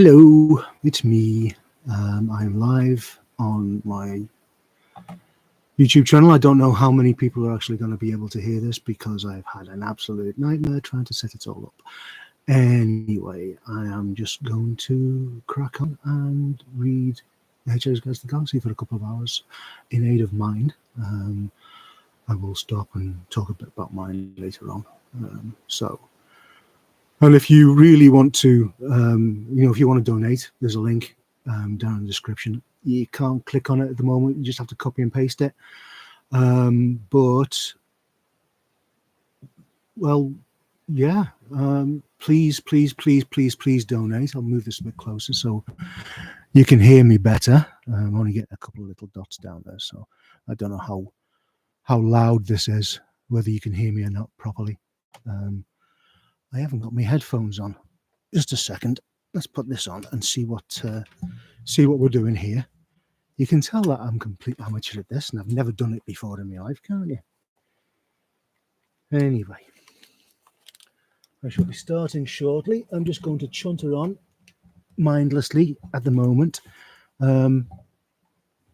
Hello, it's me. I'm live on my YouTube channel. I don't know how many people are actually going to be able to hear this because I've had an absolute nightmare trying to set it all up. Anyway, I am just going to crack on and read the Hitchhiker's Guide to the Galaxy for a couple of hours in aid of mind. I will stop and talk a bit about mine later on. And if you really want to, if you want to donate, there's a link down in the description. You can't click on it at the moment. You just have to copy and paste it. Please donate. I'll move this a bit closer so you can hear me better. I'm only getting a couple of little dots down there, so I don't know how loud this is, whether you can hear me or not properly. I haven't got my headphones on. Just a second. Let's put this on and see what we're doing here. You can tell that I'm complete amateur at this, and I've never done it before in my life, can't you? Anyway, I shall be starting shortly. I'm just going to chunter on mindlessly at the moment. There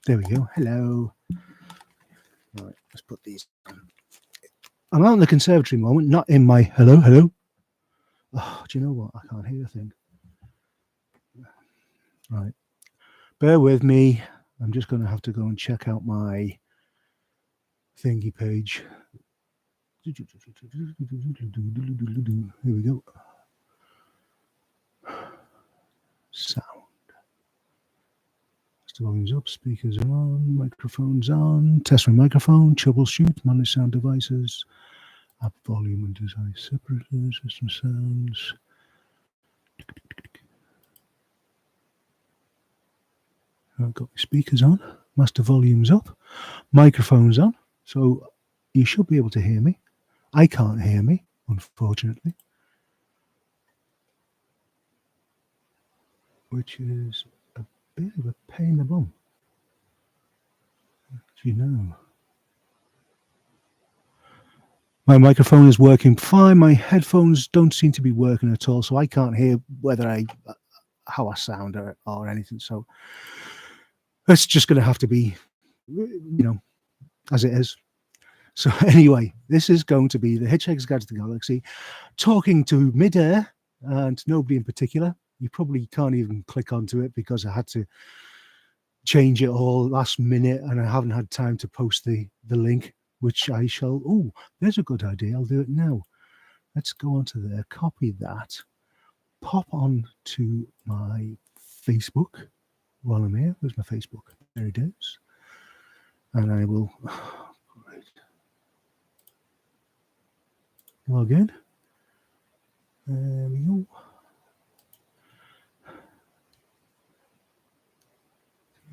we go. Hello. Right, let's put these on. I'm out in the conservatory moment, not in my hello. Oh, do you know what? I can't hear a thing. Right. Bear with me. I'm just going to have to go and check out my thingy page. Here we go. Sound. Volume's up, speakers are on, microphones on, test my microphone, troubleshoot, manage sound devices, app volume and design separately, system sounds. I've got my speakers on, master volume's up, microphone's on, so you should be able to hear me. I can't hear me, unfortunately, which is a bit of a pain in the bum, as you know. My microphone is working fine. My headphones don't seem to be working at all, so I can't hear how I sound or anything. So it's just going to have to be, as it is. So anyway, this is going to be the Hitchhiker's Guide to the Galaxy, talking to midair and to nobody in particular. You probably can't even click onto it because I had to change it all last minute and I haven't had time to post the link, which I shall. Oh, there's a good idea. I'll do it now. Let's go onto there, copy that, pop on to my Facebook while I'm here. Where's my Facebook? There it is. And I will log in. There we go.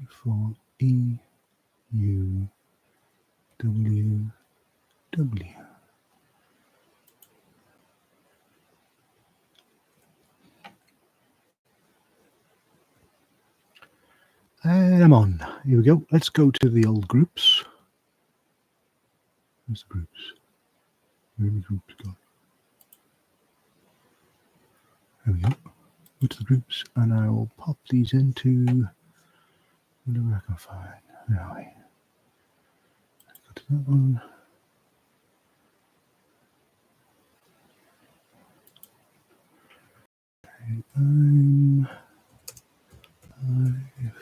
For EUWW. And I'm on. Here we go. Let's go to the old groups. Where's the groups? Where are the groups gone? There we go. Go to the groups, and I will pop these into whatever I can find. Where are we? Go to that one. Okay, I'm live.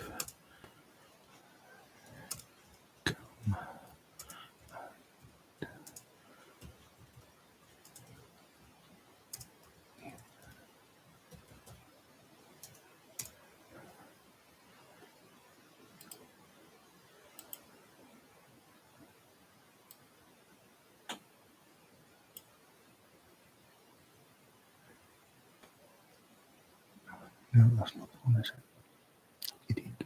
Come. No, that's not the one, is it? Idiot.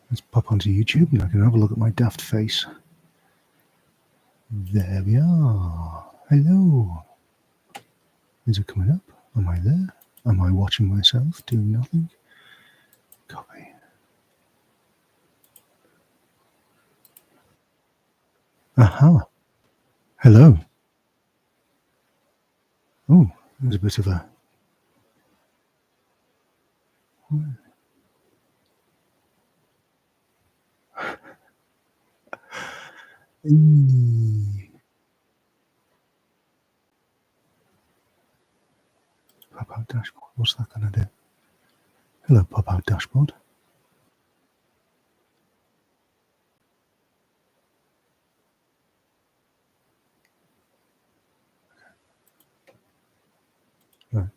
Let's pop onto YouTube and I can have a look at my daft face. There we are. Hello. Is it coming up? Am I there? Am I watching myself doing nothing? Copy. Aha. Hello. Oh, there's a bit of a. Eee. Pop out dashboard. What's that going to do? Hello, pop out dashboard. Right.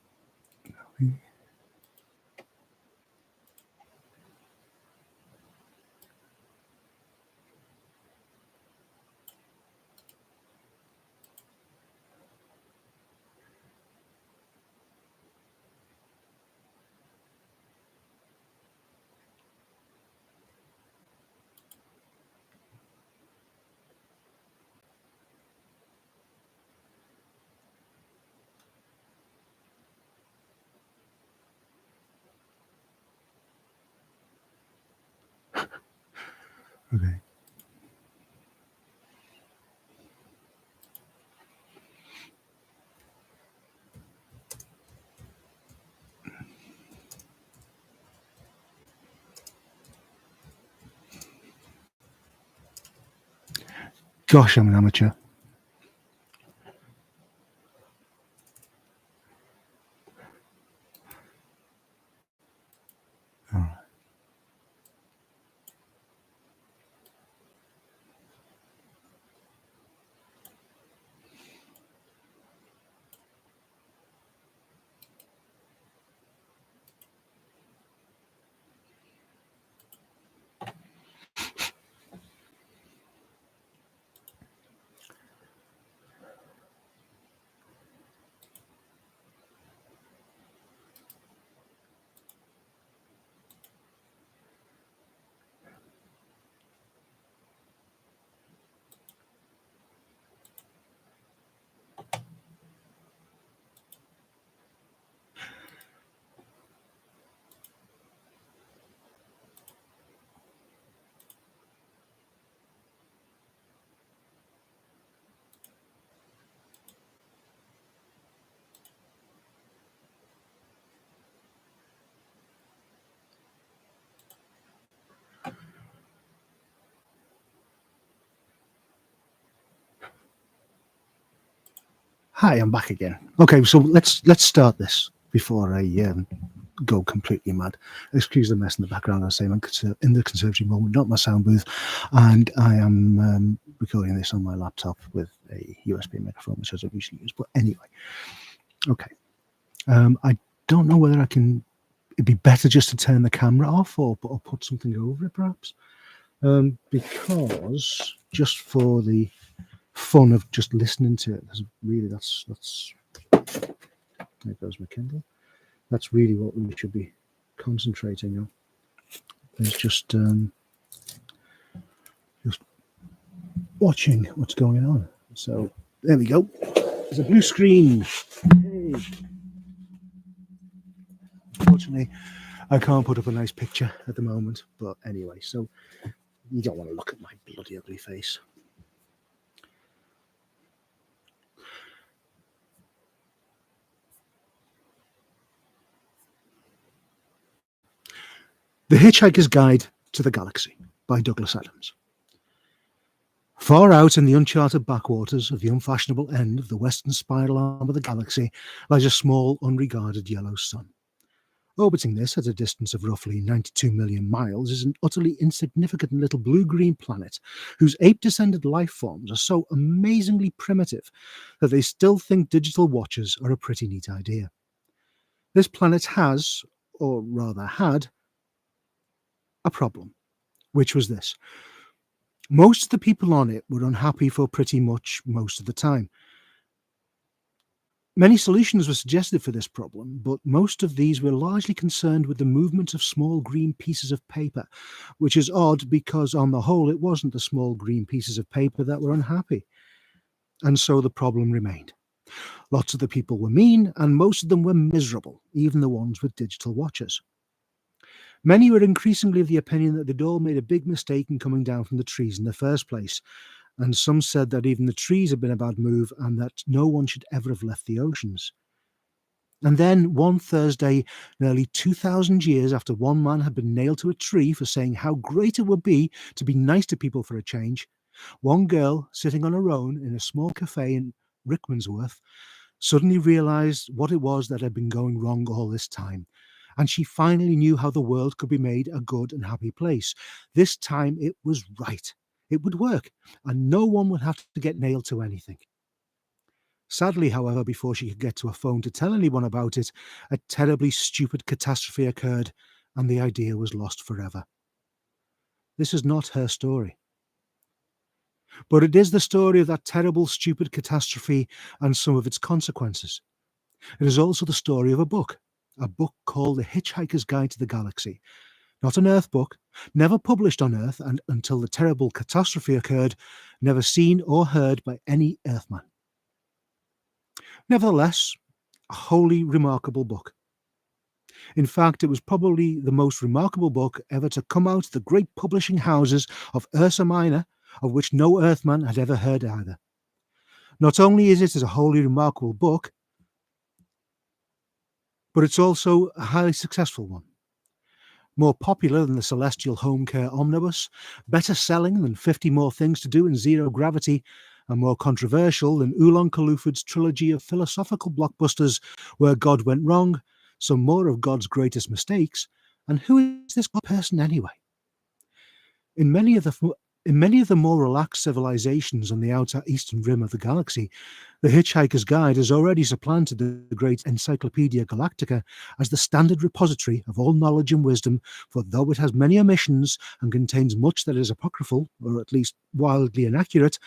Okay. Gosh, I'm an amateur. All right. Hi, I'm back again. Okay, so let's start this before I go completely mad. Excuse the mess in the background. I say I'm in the conservatory moment, not my sound booth, and I am recording this on my laptop with a USB microphone, which I don't usually use. But anyway, okay. I don't know whether I can. It'd be better just to turn the camera off or put something over it, perhaps, because just for the fun of just listening to it, that's there goes my Kindle. That's really what we should be concentrating on. Is just watching what's going on. So there we go. There's a blue screen. Hey. Unfortunately, I can't put up a nice picture at the moment. But anyway, so you don't want to look at my bloody ugly face. The Hitchhiker's Guide to the Galaxy by Douglas Adams. Far out in the uncharted backwaters of the unfashionable end of the western spiral arm of the galaxy lies a small, unregarded yellow sun. Orbiting this at a distance of roughly 92 million miles is an utterly insignificant little blue-green planet whose ape-descended life forms are so amazingly primitive that they still think digital watches are a pretty neat idea. This planet has, or rather had, a problem, which was this. Most of the people on it were unhappy for pretty much most of the time. Many solutions were suggested for this problem, but most of these were largely concerned with the movement of small green pieces of paper, which is odd because on the whole it wasn't the small green pieces of paper that were unhappy. And so the problem remained. Lots of the people were mean, and most of them were miserable, even the ones with digital watches. Many were increasingly of the opinion that they'd all made a big mistake in coming down from the trees in the first place, and some said that even the trees had been a bad move and that no one should ever have left the oceans. And then one Thursday, nearly 2,000 years after one man had been nailed to a tree for saying how great it would be to be nice to people for a change, one girl sitting on her own in a small cafe in Rickmansworth suddenly realised what it was that had been going wrong all this time. And she finally knew how the world could be made a good and happy place. This time it was right. It would work, and no one would have to get nailed to anything. Sadly, however, before she could get to a phone to tell anyone about it, a terribly stupid catastrophe occurred, and the idea was lost forever. This is not her story. But it is the story of that terrible, stupid catastrophe and some of its consequences. It is also the story of a book called The Hitchhiker's Guide to the Galaxy. Not an Earth book, never published on Earth, and until the terrible catastrophe occurred, never seen or heard by any Earthman. Nevertheless, a wholly remarkable book. In fact, it was probably the most remarkable book ever to come out of the great publishing houses of Ursa Minor, of which no Earthman had ever heard either. Not only is it a wholly remarkable book, but it's also a highly successful one. More popular than the Celestial Home Care Omnibus, better selling than 50 More Things to Do in Zero Gravity, and more controversial than Oolong Kalufad's trilogy of philosophical blockbusters Where God Went Wrong, Some More of God's Greatest Mistakes, and Who is this person anyway? In many of the more relaxed civilizations on the outer eastern rim of the galaxy, the Hitchhiker's Guide has already supplanted the great Encyclopedia Galactica as the standard repository of all knowledge and wisdom, for though it has many omissions and contains much that is apocryphal, or at least wildly inaccurate,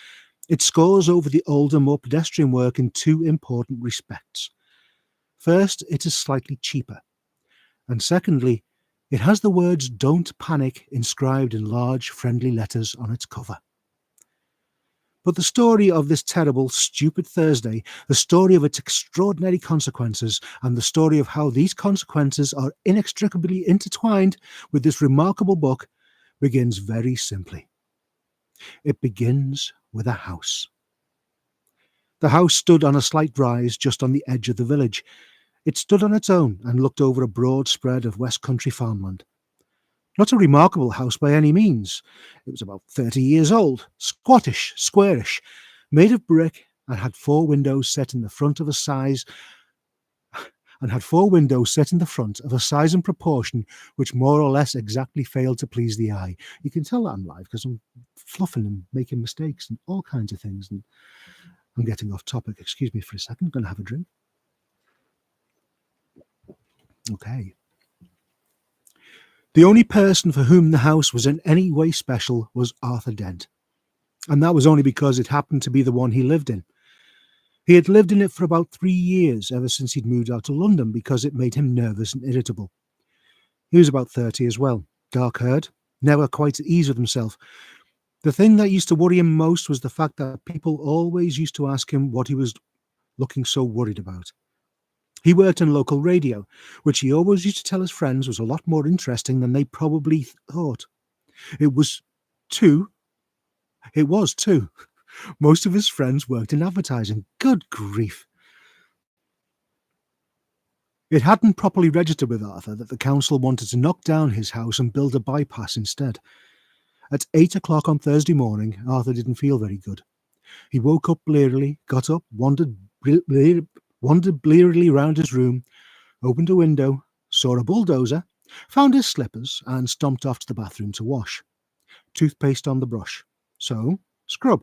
it scores over the older, more pedestrian work in two important respects. First, it is slightly cheaper. And secondly, it has the words "Don't Panic" inscribed in large, friendly letters on its cover. But the story of this terrible, stupid Thursday, the story of its extraordinary consequences, and the story of how these consequences are inextricably intertwined with this remarkable book, begins very simply. It begins with a house. The house stood on a slight rise just on the edge of the village. It stood on its own and looked over a broad spread of West Country farmland. Not a remarkable house by any means. It was about 30 years old, squattish, squarish, made of brick, and had four windows set in the front of a size and proportion which more or less exactly failed to please the eye. You can tell that I'm live because I'm fluffing and making mistakes and all kinds of things. And I'm getting off topic. Excuse me for a second. I'm going to have a drink. Okay. The only person for whom the house was in any way special was Arthur Dent, and that was only because it happened to be the one he lived in. He had lived in it for about 3 years, ever since he'd moved out to London, because it made him nervous and irritable. He was about 30 as well, dark-haired, never quite at ease with himself. The thing that used to worry him most was the fact that people always used to ask him what he was looking so worried about. He worked on local radio, which he always used to tell his friends was a lot more interesting than they probably thought. It was too. Most of his friends worked in advertising. Good grief. It hadn't properly registered with Arthur that the council wanted to knock down his house and build a bypass instead. At 8 o'clock on Thursday morning, Arthur didn't feel very good. He woke up blearily, got up, wandered blearily round his room, opened a window, saw a bulldozer, found his slippers, and stomped off to the bathroom to wash. Toothpaste on the brush. So, scrub.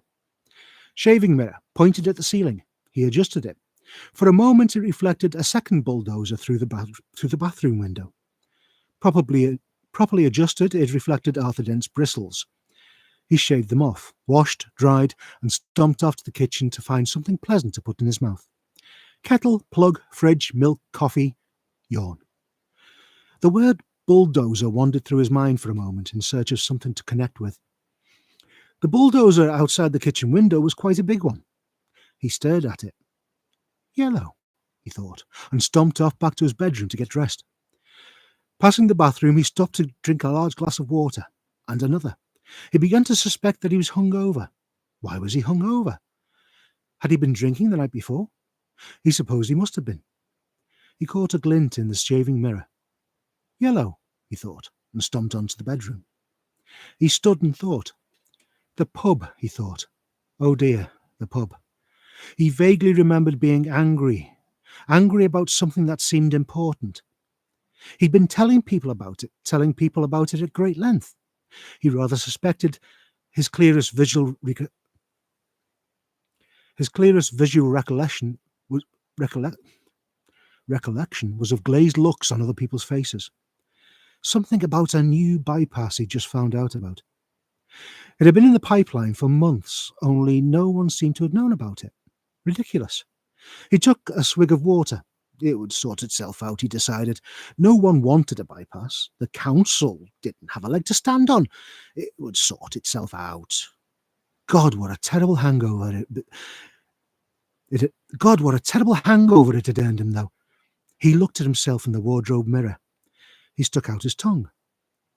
Shaving mirror pointed at the ceiling. He adjusted it. For a moment it reflected a second bulldozer through the bathroom window. Properly adjusted, it reflected Arthur Dent's bristles. He shaved them off, washed, dried, and stomped off to the kitchen to find something pleasant to put in his mouth. Kettle, plug, fridge, milk, coffee, yawn. The word bulldozer wandered through his mind for a moment in search of something to connect with. The bulldozer outside the kitchen window was quite a big one. He stared at it. Yellow, he thought, and stomped off back to his bedroom to get dressed. Passing the bathroom, he stopped to drink a large glass of water, and another. He began to suspect that he was hungover. Why was he hungover? Had he been drinking the night before? He supposed he must have been. He caught a glint in the shaving mirror. Yellow, he thought, and stomped onto the bedroom. He stood and thought. The pub, he thought. Oh dear, the pub. He vaguely remembered being angry about something that seemed important. He'd been telling people about it at great length. He rather suspected his clearest visual recollection was of glazed looks on other people's faces. Something about a new bypass he'd just found out about. It had been in the pipeline for months, only no one seemed to have known about it. Ridiculous. He took a swig of water. It would sort itself out, he decided. No one wanted a bypass. The council didn't have a leg to stand on. It would sort itself out. God, what a terrible hangover it had earned him, though. He looked at himself in the wardrobe mirror. He stuck out his tongue.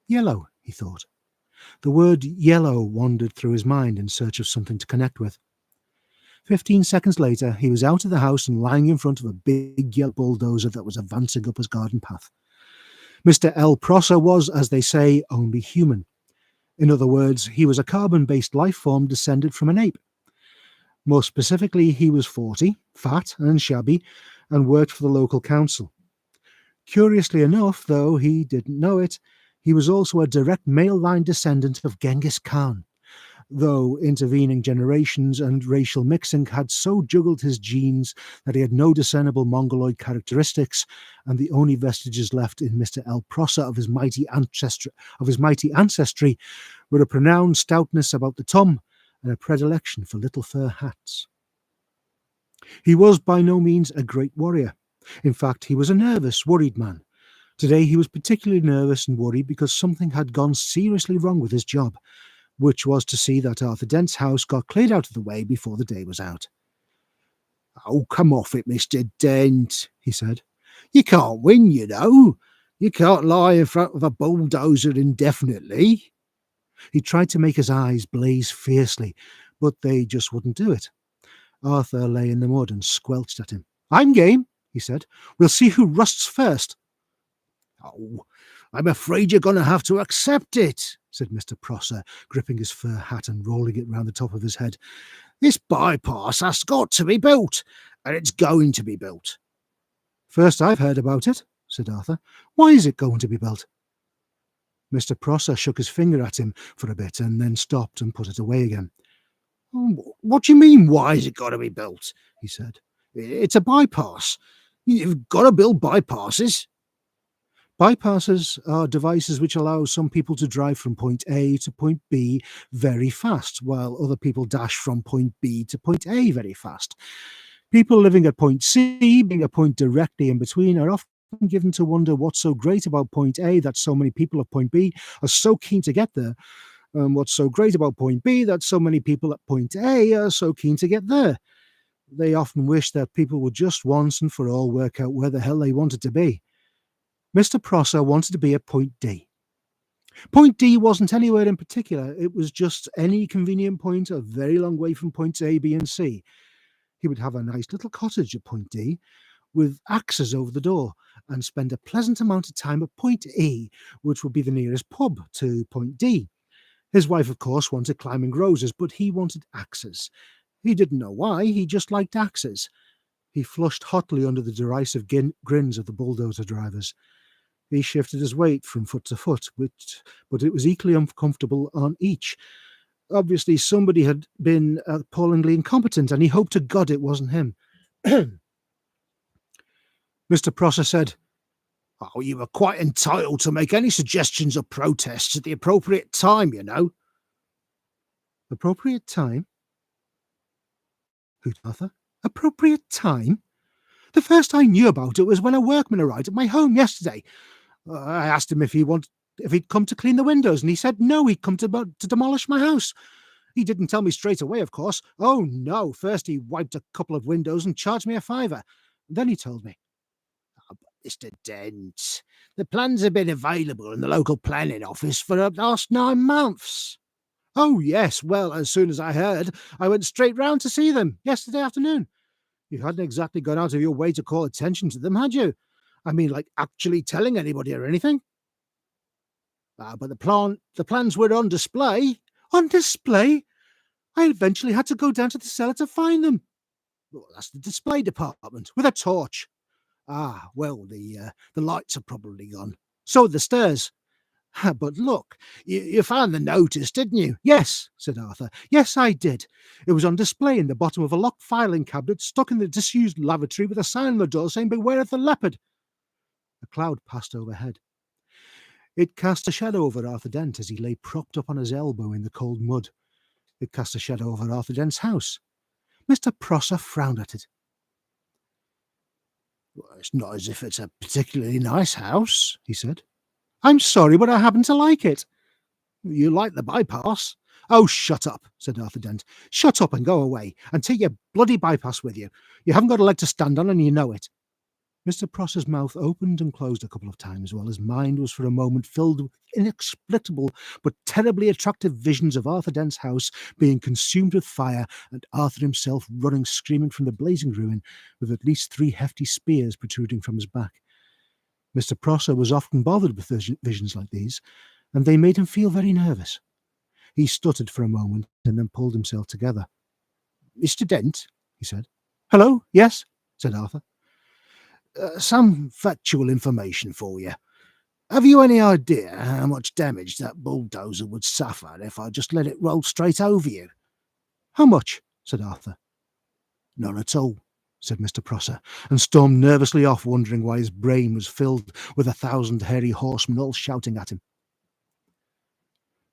Yellow, he thought. The word yellow wandered through his mind in search of something to connect with. 15 seconds later, he was out of the house and lying in front of a big yellow bulldozer that was advancing up his garden path. Mr. L. Prosser was, as they say, only human. In other words, he was a carbon-based life form descended from an ape. More specifically, he was 40, fat and shabby, and worked for the local council. Curiously enough, though he didn't know it, he was also a direct male line descendant of Genghis Khan, though intervening generations and racial mixing had so juggled his genes that he had no discernible mongoloid characteristics, and the only vestiges left in Mr. L. Prosser of his mighty ancestry were a pronounced stoutness about the tum and a predilection for little fur hats. He was by no means a great warrior. In fact, he was a nervous, worried man. Today he was particularly nervous and worried because something had gone seriously wrong with his job, which was to see that Arthur Dent's house got cleared out of the way before the day was out. "Oh, come off it, Mr. Dent," he said. "You can't win, you know. You can't lie in front of a bulldozer indefinitely." He tried to make his eyes blaze fiercely, but they just wouldn't do it. Arthur lay in the mud and squelched at him. "I'm game," he said. "We'll see who rusts first." "Oh, I'm afraid you're going to have to accept it," said Mr. Prosser, gripping his fur hat and rolling it round the top of his head. "This bypass has got to be built, and it's going to be built." "First I've heard about it," said Arthur. "Why is it going to be built?" Mr. Prosser shook his finger at him for a bit and then stopped and put it away again. "What do you mean, why is it got to be built?" he said. "It's a bypass. You've got to build bypasses." Bypasses are devices which allow some people to drive from point A to point B very fast, while other people dash from point B to point A very fast. People living at point C, being a point directly in between, are often given to wonder what's so great about point A that so many people at point B are so keen to get there, and what's so great about point B that so many people at point A are so keen to get there. They often wish that people would just once and for all work out where the hell they wanted to be. Mr. Prosser wanted to be at point D. Point D wasn't anywhere in particular. It was just any convenient point a very long way from points A, B, and C. He would have a nice little cottage at point D with axes over the door and spend a pleasant amount of time at point E, which would be the nearest pub to point D. His wife, of course, wanted climbing roses, but he wanted axes. He didn't know why, he just liked axes. He flushed hotly under the derisive grins of the bulldozer drivers. He shifted his weight from foot to foot, but it was equally uncomfortable on each. Obviously, somebody had been appallingly incompetent, and he hoped to God it wasn't him. Mr. Prosser said, "Oh, you are quite entitled to make any suggestions or protests at the appropriate time, you know." "Appropriate time?" hooted Arthur. "Appropriate time? The first I knew about it was when a workman arrived at my home yesterday. I asked him if he'd come to clean the windows, and he said no, he'd come to demolish my house. He didn't tell me straight away, of course. Oh, no. First he wiped a couple of windows and charged me a £5. Then he told me." "Oh, but Mr. Dent, the plans have been available in the local planning office for the last 9 months. Oh, yes. Well, as soon as I heard, I went straight round to see them yesterday afternoon. You hadn't exactly gone out of your way to call attention to them, had you? I mean, like actually telling anybody or anything? But the plans were on display. On display? I eventually had to go down to the cellar to find them. Well, that's the display department with a torch. Well, the lights are probably gone. So are the stairs. But look, you found the notice, didn't you? Yes, said Arthur. Yes, I did. It was on display in the bottom of a locked filing cabinet stuck in the disused lavatory with a sign on the door saying, "Beware of the leopard." A cloud passed overhead. It cast a shadow over Arthur Dent as he lay propped up on his elbow in the cold mud. It cast a shadow over Arthur Dent's house. Mr. Prosser frowned at it. "Well, it's not as if it's a particularly nice house," he said. "I'm sorry, but I happen to like it." "You like the bypass?" "Oh, shut up," said Arthur Dent. "Shut up and go away, and take your bloody bypass with you. You haven't got a leg to stand on, and you know it." Mr. Prosser's mouth opened and closed a couple of times, while his mind was for a moment filled with inexplicable but terribly attractive visions of Arthur Dent's house being consumed with fire, and Arthur himself running screaming from the blazing ruin, with at least 3 hefty spears protruding from his back. Mr. Prosser was often bothered with visions like these, and they made him feel very nervous. He stuttered for a moment and then pulled himself together. "Mr. Dent," he said. "Hello, yes," said Arthur. "Some factual information for you. Have you any idea how much damage that bulldozer would suffer if I just let it roll straight over you?" "How much?" said Arthur. "None at all," said Mr. Prosser, and stormed nervously off, wondering why his brain was filled with 1,000 hairy horsemen all shouting at him.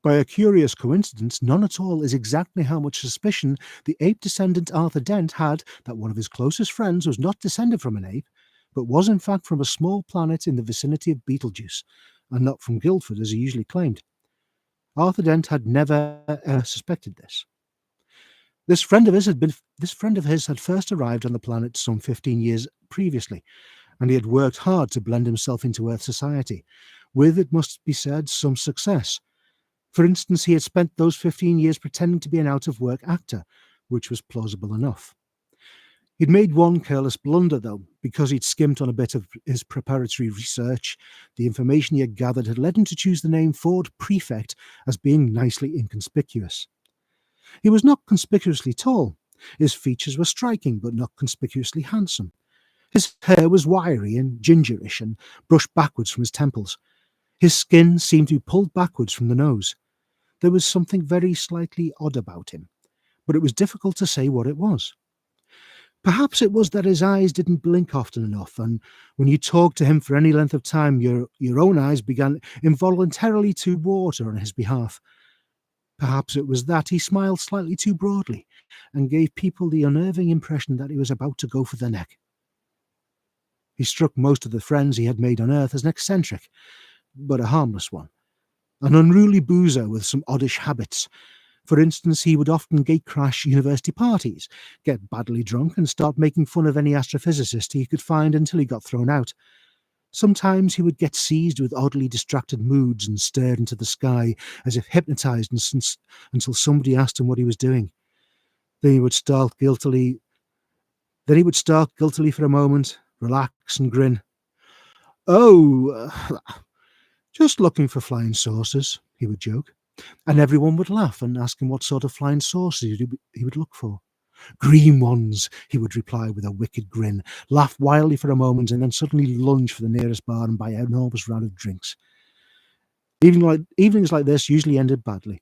By a curious coincidence, none at all is exactly how much suspicion the ape descendant Arthur Dent had that one of his closest friends was not descended from an ape, but was in fact from a small planet in the vicinity of Betelgeuse, and not from Guildford as he usually claimed. Arthur Dent had never suspected this. This friend of his had first arrived on the planet some 15 years previously, and he had worked hard to blend himself into Earth society, with, it must be said, some success. For instance, he had spent those 15 years pretending to be an out-of-work actor, which was plausible enough. He'd made one careless blunder, though, because he'd skimmed on a bit of his preparatory research. The information he had gathered had led him to choose the name Ford Prefect as being nicely inconspicuous. He was not conspicuously tall. His features were striking, but not conspicuously handsome. His hair was wiry and gingerish and brushed backwards from his temples. His skin seemed to be pulled backwards from the nose. There was something very slightly odd about him, but it was difficult to say what it was. Perhaps it was that his eyes didn't blink often enough, and when you talked to him for any length of time, your own eyes began involuntarily to water on his behalf. Perhaps it was that he smiled slightly too broadly, and gave people the unnerving impression that he was about to go for the neck. He struck most of the friends he had made on Earth as an eccentric, but a harmless one. An unruly boozer with some oddish habits. For instance, he would often gatecrash university parties, get badly drunk, and start making fun of any astrophysicist he could find until he got thrown out. Sometimes he would get seized with oddly distracted moods and stare into the sky as if hypnotized until somebody asked him what he was doing. Then he would start guiltily for a moment, relax and grin. "Oh, just looking for flying saucers," he would joke, and everyone would laugh and ask him what sort of flying saucers he would look for. "Green ones," he would reply with a wicked grin, laugh wildly for a moment, and then suddenly lunge for the nearest bar and buy an enormous round of drinks. Evenings like this usually ended badly.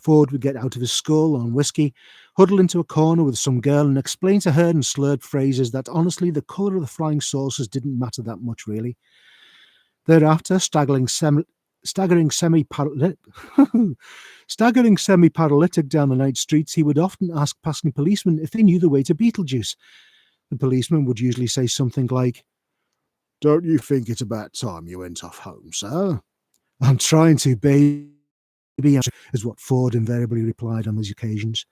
Ford would get out of his skull on whiskey, huddle into a corner with some girl, and explain to her in slurred phrases that honestly the colour of the flying saucers didn't matter that much really. Thereafter, staggering semi-paralytic down the night streets, he would often ask passing policemen if they knew the way to Betelgeuse. The policeman would usually say something like, "Don't you think it's about time you went off home, sir?" "I'm trying to, baby," is what Ford invariably replied on these occasions.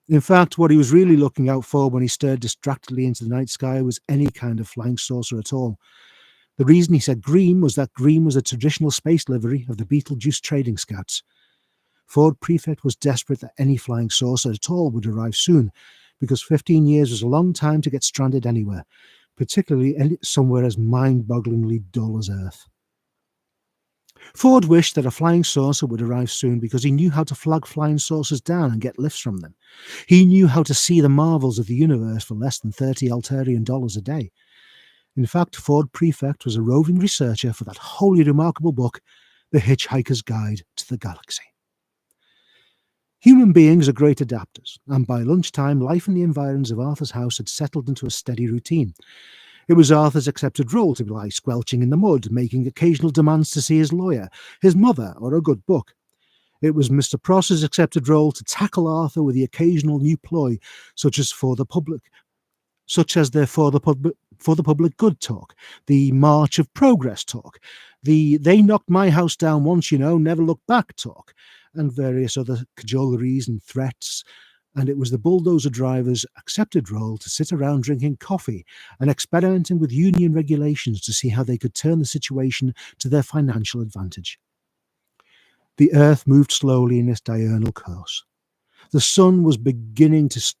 In fact, what he was really looking out for when he stared distractedly into the night sky was any kind of flying saucer at all. The reason he said green was that green was a traditional space livery of the Betelgeuse Trading Scouts. Ford Prefect was desperate that any flying saucer at all would arrive soon, because 15 years was a long time to get stranded anywhere, particularly somewhere as mind-bogglingly dull as Earth. Ford wished that a flying saucer would arrive soon because he knew how to flag flying saucers down and get lifts from them. He knew how to see the marvels of the universe for less than 30 Altarian dollars a day. In fact, Ford Prefect was a roving researcher for that wholly remarkable book, The Hitchhiker's Guide to the Galaxy. Human beings are great adapters, and by lunchtime, life in the environs of Arthur's house had settled into a steady routine. It was Arthur's accepted role to lie squelching in the mud, making occasional demands to see his lawyer, his mother, or a good book. It was Mr. Pross's accepted role to tackle Arthur with the occasional new ploy, such as the for the public good talk, the March of Progress talk, the they knocked my house down once, never look back talk, and various other cajoleries and threats. And it was the bulldozer driver's accepted role to sit around drinking coffee and experimenting with union regulations to see how they could turn the situation to their financial advantage. The earth moved slowly in its diurnal course. The sun was beginning to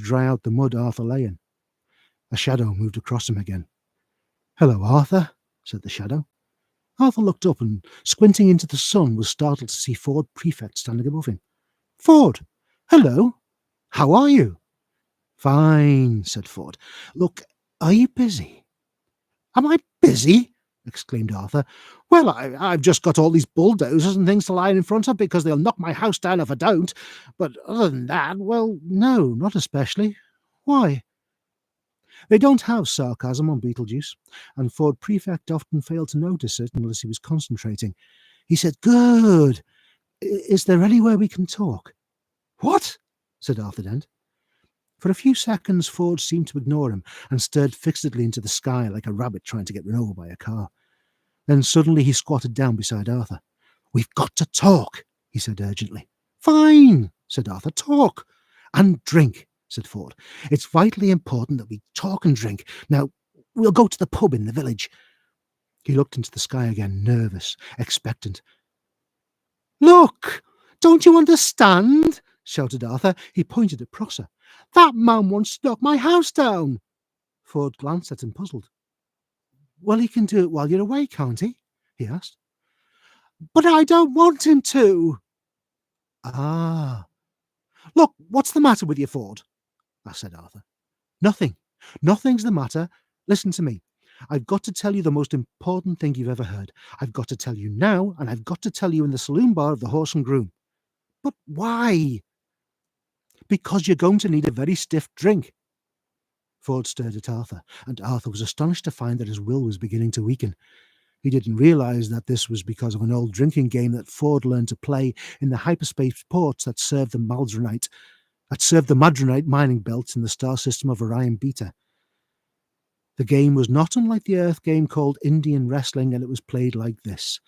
dry out the mud Arthur lay in. A shadow moved across him again. "Hello, Arthur," said the shadow. Arthur looked up and, squinting into the sun, was startled to see Ford Prefect standing above him. "Ford, hello. How are you?" "Fine," said Ford. "Look, are you busy?" "Am I busy?" exclaimed Arthur. "Well, I've just got all these bulldozers and things to lie in front of because they'll knock my house down if I don't. But other than that, well, no, not especially. Why?" They don't have sarcasm on Betelgeuse, and Ford Prefect often failed to notice it unless he was concentrating. He said, "Good. Is there anywhere we can talk?" "What?" said Arthur Dent. For a few seconds, Ford seemed to ignore him and stared fixedly into the sky like a rabbit trying to get run over by a car. Then suddenly he squatted down beside Arthur. "We've got to talk," he said urgently. "Fine," said Arthur. "Talk. And drink," said Ford. "It's vitally important that we talk and drink. Now, we'll go to the pub in the village." He looked into the sky again, nervous, expectant. "Look! Don't you understand?" shouted Arthur. He pointed at Prosser. "That man wants to knock my house down." Ford glanced at him, puzzled. "Well, he can do it while you're away, can't he?" he asked. "But I don't want him to." "Ah. Look, what's the matter with you, Ford?" said Arthur. "Nothing. Nothing's the matter. Listen to me. I've got to tell you the most important thing you've ever heard. I've got to tell you now, and I've got to tell you in the saloon bar of the Horse and Groom." "But why?" "Because you're going to need a very stiff drink." Ford stared at Arthur, and Arthur was astonished to find that his will was beginning to weaken. He didn't realize that this was because of an old drinking game that Ford learned to play in the hyperspace ports that served the Madronite mining belts in the star system of Orion Beta. The game was not unlike the Earth game called Indian Wrestling, and it was played like this.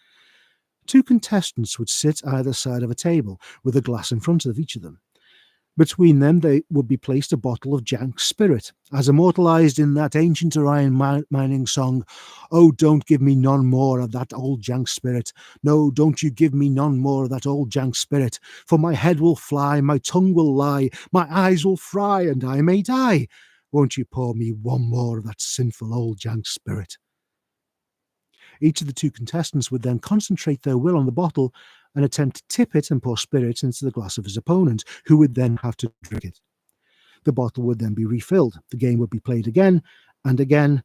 2 contestants would sit either side of a table, with a glass in front of each of them. Between them there would be placed a bottle of Jank Spirit, as immortalized in that ancient Orion mining song, "Oh, don't give me none more of that old Jank Spirit. No, don't you give me none more of that old Jank Spirit. For my head will fly, my tongue will lie, my eyes will fry, and I may die. Won't you pour me one more of that sinful old Jank Spirit?" Each of the 2 contestants would then concentrate their will on the bottle and attempt to tip it and pour spirits into the glass of his opponent, who would then have to drink it. The bottle would then be refilled. The game would be played again and again,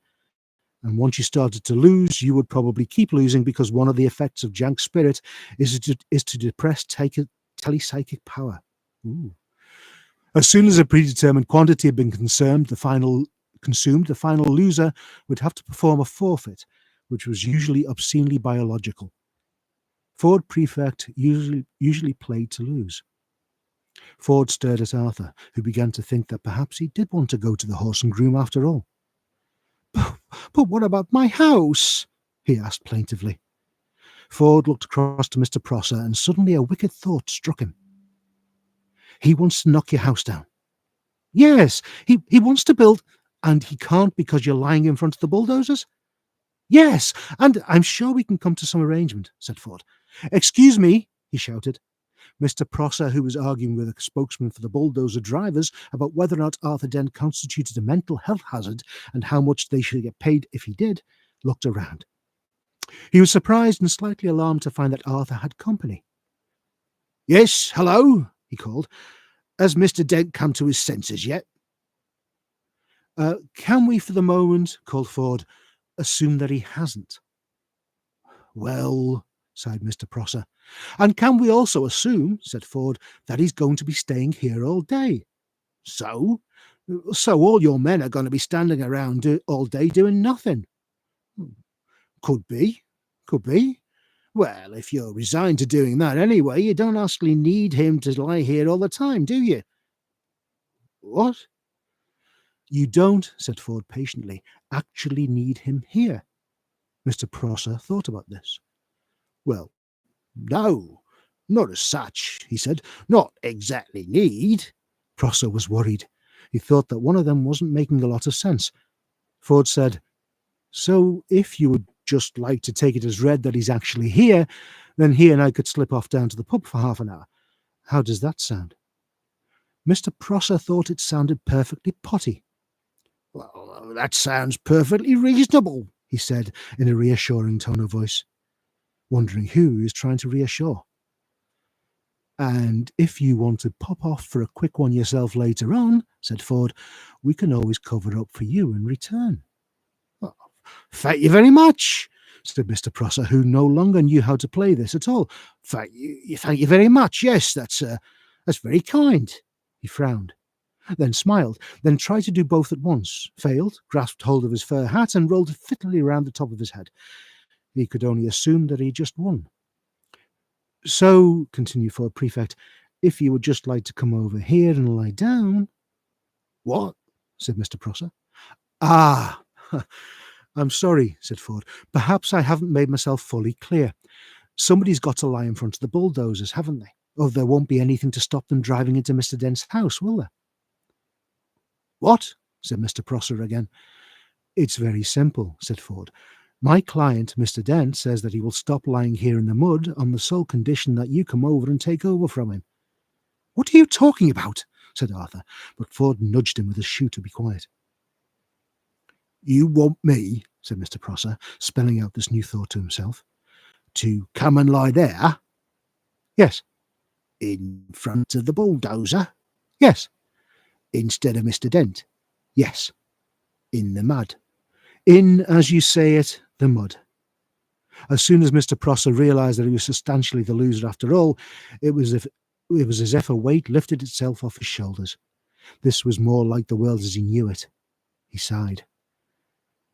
and once you started to lose, you would probably keep losing because one of the effects of Jank Spirit is to depress telepsychic power. Ooh. As soon as a predetermined quantity had been consumed, the final loser would have to perform a forfeit, which was usually obscenely biological. Ford Prefect usually played to lose. Ford stared at Arthur, who began to think that perhaps he did want to go to the Horse and Groom after all. But what about my house?" he asked plaintively. Ford looked across to Mr. Prosser, and suddenly a wicked thought struck him. "He wants to knock your house down." "Yes, he wants to build—" "And he can't because you're lying in front of the bulldozers?" Yes, and I'm sure we can come to some arrangement, said Ford. Excuse me, he shouted. Mr. Prosser, who was arguing with a spokesman for the bulldozer drivers about whether or not Arthur Dent constituted a mental health hazard and how much they should get paid if he did, looked around. He was surprised and slightly alarmed to find that Arthur had company. Yes, hello, he called. Has Mr. Dent come to his senses yet? Can we, for the moment, called Ford, assume that he hasn't? Well, sighed Mr. Prosser. And can we also assume, said Ford, that he's going to be staying here all day? So? So all your men are going to be standing around all day doing nothing? Could be. Could be. Well, if you're resigned to doing that anyway, you don't actually need him to lie here all the time, do you? What? You don't, said Ford patiently, actually need him here. Mr. Prosser thought about this. Well, no, not as such, he said. Not exactly need. Prosser was worried. He thought that one of them wasn't making a lot of sense. Ford said, So if you would just like to take it as read that he's actually here, then he and I could slip off down to the pub for half an hour. How does that sound? Mr. Prosser thought it sounded perfectly potty. Well, that sounds perfectly reasonable, he said in a reassuring tone of voice, wondering who he was trying to reassure. And if you want to pop off for a quick one yourself later on, said Ford, we can always cover up for you in return. Oh, thank you very much, said Mr. Prosser, who no longer knew how to play this at all. Thank you very much. Yes, that's very kind. He frowned, then smiled, then tried to do both at once, failed, grasped hold of his fur hat, and rolled it fiddly round the top of his head. He could only assume that he just won. So, continued Ford Prefect, if you would just like to come over here and lie down. What? Said Mr. Prosser. Ah, I'm sorry, said Ford. Perhaps I haven't made myself fully clear. Somebody's got to lie in front of the bulldozers, haven't they? Or there won't be anything to stop them driving into Mr. Dent's house, will there? What? Said Mr. Prosser again. It's very simple, said Ford. My client, Mr. Dent, says that he will stop lying here in the mud on the sole condition that you come over and take over from him. What are you talking about? Said Arthur, but Ford nudged him with his shoe to be quiet. You want me, said Mr. Prosser, spelling out this new thought to himself, to come and lie there? Yes. In front of the bulldozer? Yes. Instead of Mr. Dent? Yes. In the mud? In, as you say it, the mud. As soon as Mr. Prosser realised that he was substantially the loser after all, it was as if a weight lifted itself off his shoulders. This was more like the world as he knew it. He sighed.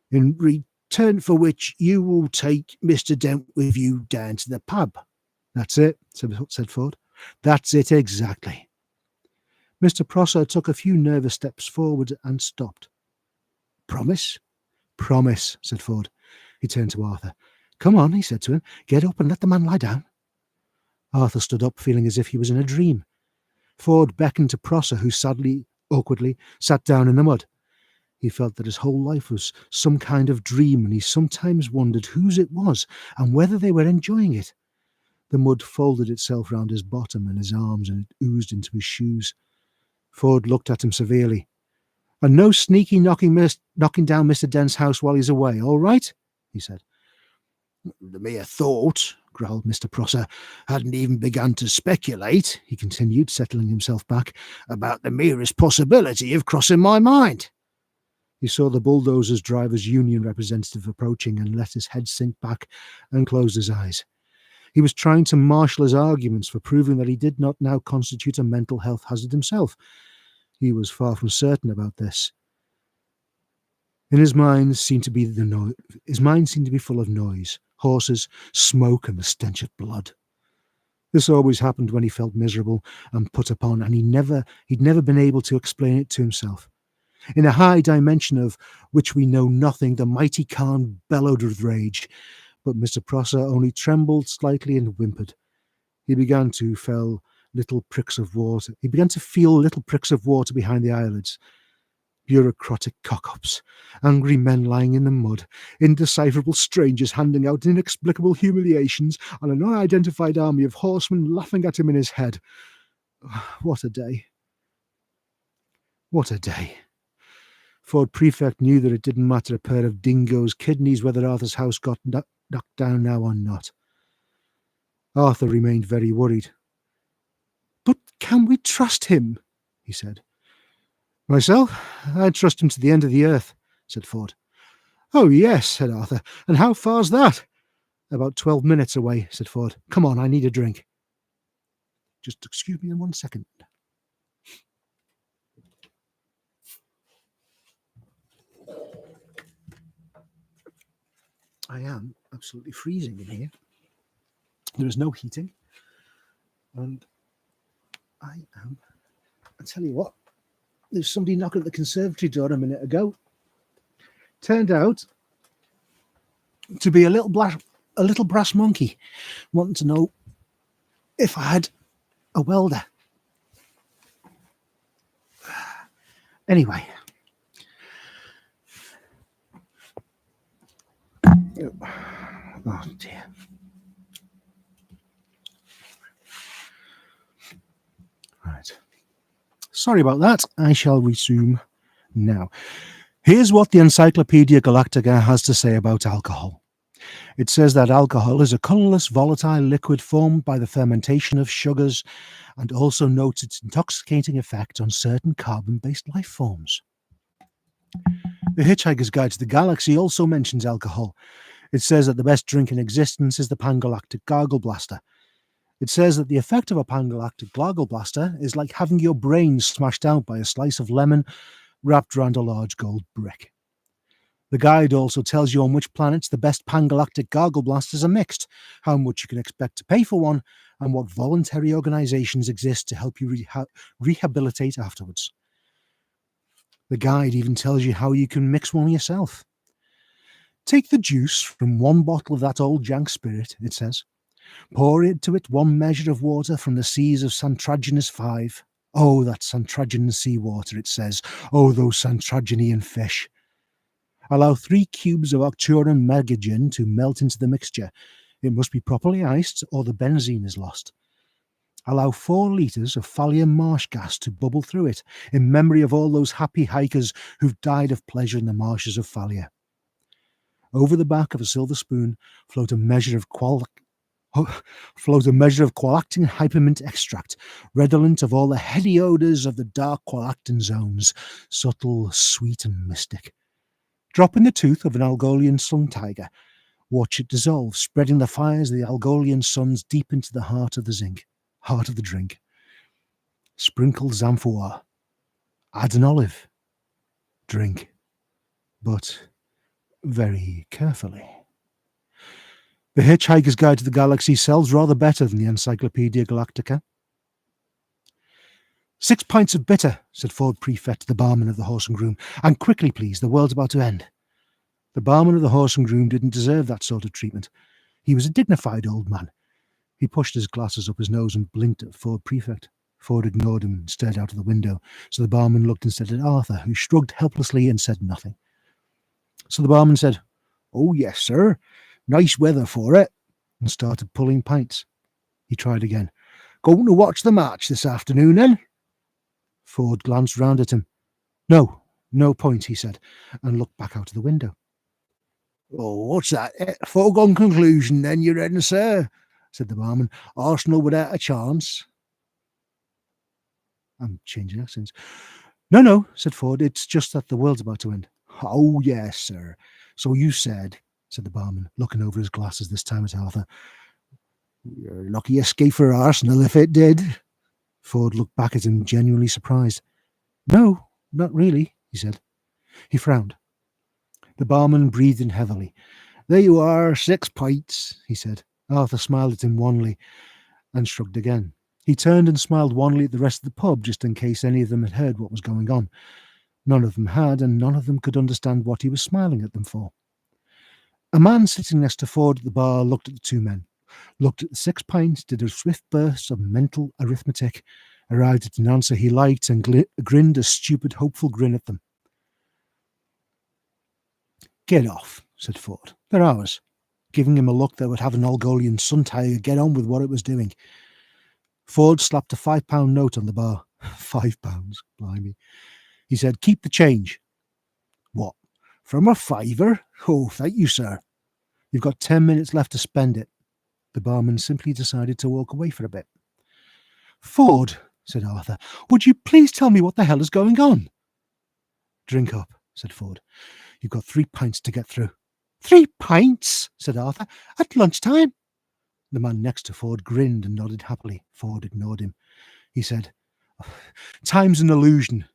In return for which you will take Mr. Dent with you down to the pub. That's it, said Ford. That's it exactly. Mr. Prosser took a few nervous steps forward and stopped. Promise? Promise, said Ford. He turned to Arthur. Come on, he said to him. Get up and let the man lie down. Arthur stood up, feeling as if he was in a dream. Ford beckoned to Prosser, who sadly, awkwardly, sat down in the mud. He felt that his whole life was some kind of dream, and he sometimes wondered whose it was and whether they were enjoying it. The mud folded itself round his bottom and his arms, and it oozed into his shoes. Ford looked at him severely. And no sneaky knocking down Mr. Dent's house while he's away, all right? He said. The mere thought, growled Mr. Prosser, hadn't even begun to speculate, he continued, settling himself back, about the merest possibility of crossing my mind. He saw the bulldozer's driver's union representative approaching and let his head sink back and closed his eyes. He was trying to marshal his arguments for proving that he did not now constitute a mental health hazard himself. He was far from certain about this. His mind seemed to be full of noise, horses, smoke, and the stench of blood. This always happened when he felt miserable and put upon, and he'd never been able to explain it to himself. In a high dimension of which we know nothing, the mighty Khan bellowed with rage, but Mr. Prosser only trembled slightly and whimpered. He began to feel little pricks of water behind the eyelids. Bureaucratic cock-ups, angry men lying in the mud, indecipherable strangers handing out inexplicable humiliations, and an unidentified army of horsemen laughing at him in his head. What a day. What a day. Ford Prefect knew that it didn't matter a pair of dingoes' kidneys whether Arthur's house got knocked down now or not. Arthur remained very worried. "But can we trust him?" he said. "Myself, I'd trust him to the end of the earth," said Ford. "Oh, yes," said Arthur. "And how far's that?" "About 12 minutes away," said Ford. "Come on, I need a drink." Just excuse me in 1 second. I am absolutely freezing in here. There is no heating. And I tell you what, there's somebody knocking at the conservatory door a minute ago. Turned out to be a little brass monkey wanting to know if I had a welder. Anyway. Oh dear. Right. Sorry about that. I shall resume now. Here's what the Encyclopedia Galactica has to say about alcohol. It says that alcohol is a colourless, volatile liquid formed by the fermentation of sugars, and also notes its intoxicating effect on certain carbon-based life forms. The Hitchhiker's Guide to the Galaxy also mentions alcohol. It says that the best drink in existence is the Pangalactic Gargle Blaster. It says that the effect of a Pangalactic Gargle Blaster is like having your brain smashed out by a slice of lemon wrapped around a large gold brick. The guide also tells you on which planets the best Pangalactic Gargle Blasters are mixed, how much you can expect to pay for one, and what voluntary organisations exist to help you rehabilitate afterwards. The guide even tells you how you can mix one yourself. Take the juice from one bottle of that old jank spirit, it says. Pour into it 1 measure of water from the seas of Betelgeuse Five. Oh, that Santragian sea water, it says. Oh, those Santragian fish. Allow 3 cubes of Arcturan Megagen to melt into the mixture. It must be properly iced or the benzene is lost. Allow 4 litres of Thallium marsh gas to bubble through it, in memory of all those happy hikers who've died of pleasure in the marshes of Thalia. Over the back of a silver spoon float a measure of qualactin hypermint extract, redolent of all the heady odours of the dark qualactin zones, subtle, sweet and mystic. Drop in the tooth of an Algolian sun tiger. Watch it dissolve, spreading the fires of the Algolian suns deep into the heart of the drink. Sprinkle Zamphuar. Add an olive. Drink. But very carefully. The Hitchhiker's Guide to the Galaxy sells rather better than the Encyclopedia Galactica. 6 pints of bitter, said Ford Prefect to the barman of the Horse and Groom. And quickly, please, the world's about to end. The barman of the Horse and Groom didn't deserve that sort of treatment. He was a dignified old man. He pushed his glasses up his nose and blinked at Ford Prefect. Ford ignored him and stared out of the window, so the barman looked instead at Arthur, who shrugged helplessly and said nothing. So the barman said, "Oh, yes, sir. Nice weather for it," and started pulling pints. He tried again. "Going to watch the match this afternoon, then?" Ford glanced round at him. No point," he said, and looked back out of the window. "Oh, what's that? Foregone conclusion, then, you reckon, sir?" said the barman. "Arsenal without a chance?" I'm changing accents. No, said Ford. "It's just that the world's about to end." "Oh, yes, sir. So you said," said the barman, looking over his glasses this time at Arthur. "You're lucky escape for Arsenal if it did." Ford looked back at him, genuinely surprised. "No, not really," he said. He frowned. The barman breathed in heavily. "There you are, 6 pints," he said. Arthur smiled at him wanly and shrugged again. He turned and smiled wanly at the rest of the pub, just in case any of them had heard what was going on. None of them had, and none of them could understand what he was smiling at them for. A man sitting next to Ford at the bar looked at the 2 men, looked at the 6 pints, did a swift burst of mental arithmetic, arrived at an answer he liked, and grinned a stupid, hopeful grin at them. Get off, said Ford. They're ours. Giving him a look that would have an Algolian sun tiger get on with what it was doing. Ford slapped a £5 note on the bar. £5, blimey. He said, keep the change. What? From a fiver? Oh, thank you, sir. You've got 10 minutes left to spend it. The barman simply decided to walk away for a bit. Ford, said Arthur, would you please tell me what the hell is going on? Drink up, said Ford. You've got 3 pints to get through. 3 pints, said Arthur, at lunchtime? The man next to Ford grinned and nodded happily. Ford ignored him. He said, time's an illusion.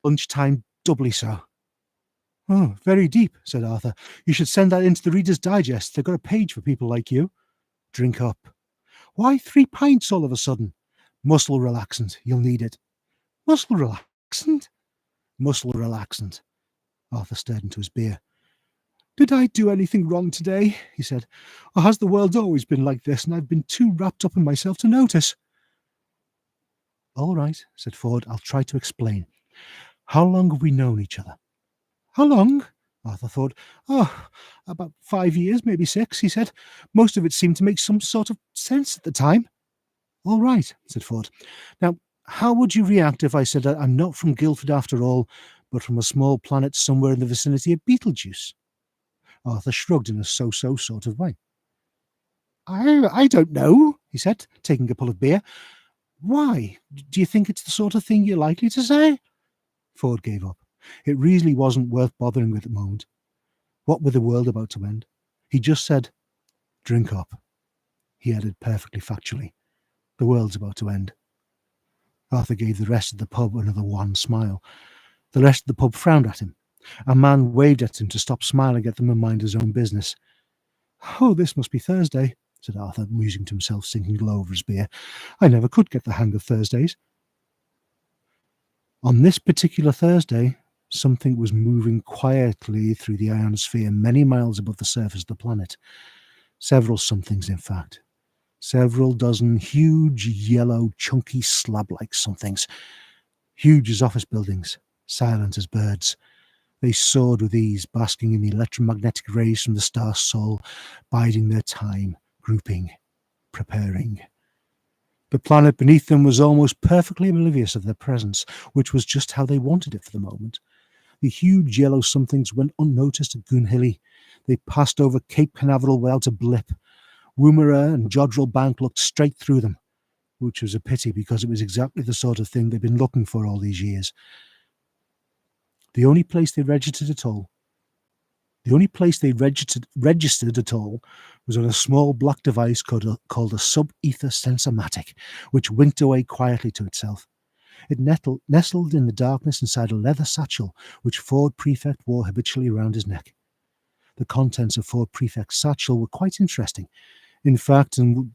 Lunchtime doubly so. Oh, very deep, said Arthur. You should send that into the Reader's Digest. They've got a page for people like you. Drink up. Why 3 pints all of a sudden? Muscle relaxant. You'll need it. Muscle relaxant? Muscle relaxant. Arthur stared into his beer. Did I do anything wrong today? He said. Or has the world always been like this and I've been too wrapped up in myself to notice? All right, said Ford. I'll try to explain. How long have we known each other? How long? Arthur thought. Oh, about 5 years, maybe 6, he said. Most of it seemed to make some sort of sense at the time. All right, said Ford. Now, how would you react if I said that I'm not from Guildford after all, but from a small planet somewhere in the vicinity of Betelgeuse? Arthur shrugged in a so-so sort of way. I don't know, he said, taking a pull of beer. Why? Do you think it's the sort of thing you're likely to say? Ford gave up. It really wasn't worth bothering with at the moment. What with the world about to end? He just said, drink up. He added perfectly factually, the world's about to end. Arthur gave the rest of the pub another wan smile. The rest of the pub frowned at him. A man waved at him to stop smiling at them and mind his own business. Oh, this must be Thursday, said Arthur, musing to himself, sinking low over his beer. I never could get the hang of Thursdays. On this particular Thursday, something was moving quietly through the ionosphere many miles above the surface of the planet. Several somethings, in fact. Several dozen huge, yellow, chunky slab-like somethings. Huge as office buildings, silent as birds. They soared with ease, basking in the electromagnetic rays from the star Sol, biding their time, grouping, preparing. The planet beneath them was almost perfectly oblivious of their presence, which was just how they wanted it for the moment. The huge yellow somethings went unnoticed at Goonhilly. They passed over Cape Canaveral without a blip. Woomera and Jodrell Bank looked straight through them, which was a pity because it was exactly the sort of thing they'd been looking for all these years. The only place they registered at all was on a small black device called a sub-ether sensormatic, which winked away quietly to itself. It nestled in the darkness inside a leather satchel, which Ford Prefect wore habitually around his neck. The contents of Ford Prefect's satchel were quite interesting, in fact, and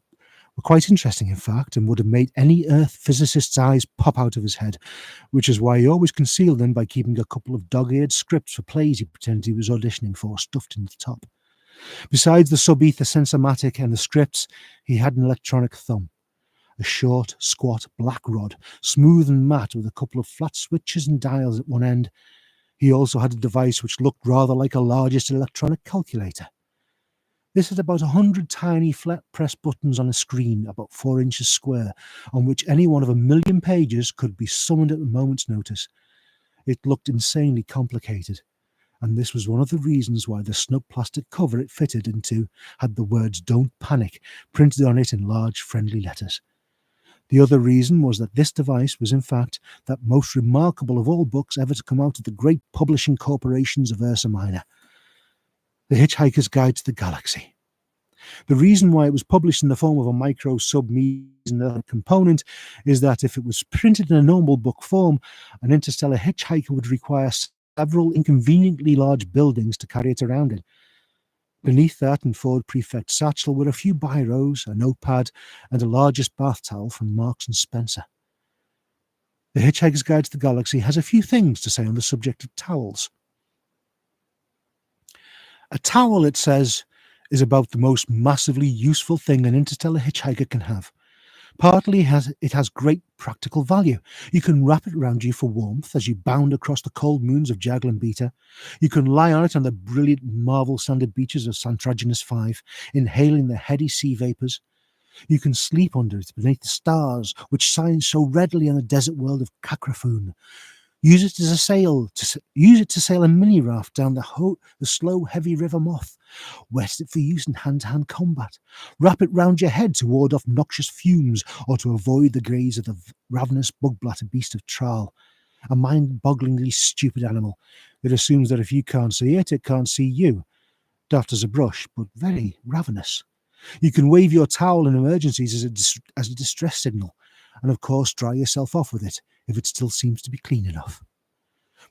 would have made any Earth physicist's eyes pop out of his head, which is why he always concealed them by keeping a couple of dog-eared scripts for plays he pretended he was auditioning for stuffed in the top. Besides the sub-ether sensormatic and the scripts, he had an electronic thumb, a short, squat black rod, smooth and matte with a couple of flat switches and dials at one end. He also had a device which looked rather like a largest electronic calculator. This had about 100 tiny flat press buttons on a screen about 4 inches square, on which any one of 1,000,000 pages could be summoned at a moment's notice. It looked insanely complicated, and this was one of the reasons why the snug plastic cover it fitted into had the words "Don't Panic" printed on it in large friendly letters. The other reason was that this device was in fact that most remarkable of all books ever to come out of the great publishing corporations of Ursa Minor, The Hitchhiker's Guide to the Galaxy. The reason why it was published in the form of a micro sub-meson component is that if it was printed in a normal book form, an interstellar hitchhiker would require several inconveniently large buildings to carry it around in. Beneath that in Ford Prefect's satchel were a few biros, a notepad, and a largest bath towel from Marks and Spencer. The Hitchhiker's Guide to the Galaxy has a few things to say on the subject of towels. A towel, it says, is about the most massively useful thing an interstellar hitchhiker can have. Partly it has great practical value. You can wrap it around you for warmth as you bound across the cold moons of Jagal and Beta. You can lie on it on the brilliant marble-sanded beaches of Betelgeuse Five, inhaling the heady sea vapours. You can sleep under it beneath the stars, which shine so readily on the desert world of Kakrafoon. Use it as a sail. Use it to sail a mini raft down the slow, heavy river Moth. West it for use in hand-to-hand combat. Wrap it round your head to ward off noxious fumes or to avoid the gaze of the ravenous Bugblatter beast of Traal, a mind-bogglingly stupid animal that assumes that if you can't see it, it can't see you. Daft as a brush, but very ravenous. You can wave your towel in emergencies as a distress signal, and of course dry yourself off with it if it still seems to be clean enough.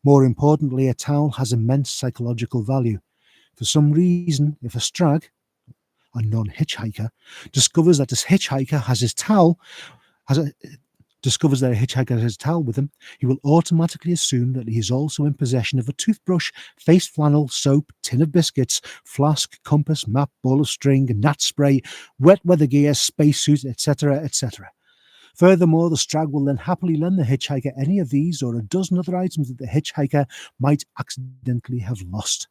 More importantly, a towel has immense psychological value. For some reason, if a strag, a non-hitchhiker, discovers that a hitchhiker has his towel, discovers that a hitchhiker has his towel with him, he will automatically assume that he is also in possession of a toothbrush, face flannel, soap, tin of biscuits, flask, compass, map, ball of string, gnat spray, wet weather gear, spacesuit, etc., etc. Furthermore, the strag will then happily lend the hitchhiker any of these or a dozen other items that the hitchhiker might accidentally have lost.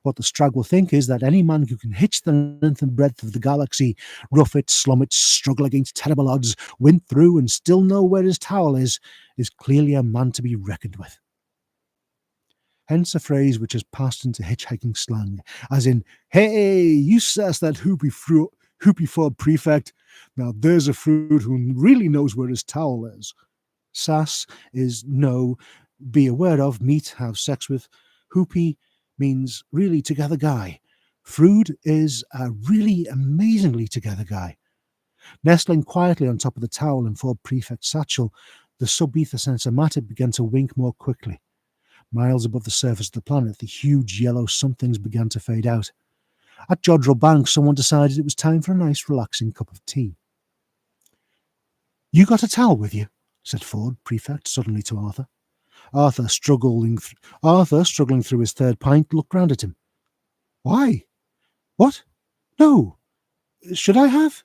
What the strag will think is that any man who can hitch the length and breadth of the galaxy, rough it, slum it, struggle against terrible odds, win through and still know where his towel is clearly a man to be reckoned with. Hence a phrase which has passed into hitchhiking slang, as in, "Hey, you sass that hoopy ford prefect. Now there's a frood who really knows where his towel is." Sass is know, be aware of, meet, have sex with. Hoopy means really together guy. Frood is a really amazingly together guy. Nestling quietly on top of the towel in Ford Prefect's satchel, the sub-ether sensor matter began to wink more quickly. Miles above the surface of the planet, the huge yellow somethings began to fade out. At Jodrell Bank, someone decided it was time for a nice, relaxing cup of tea. "You got a towel with you?" said Ford Prefect suddenly to Arthur. Arthur, struggling through his third pint, looked round at him. "Why? What? No. Should I have?"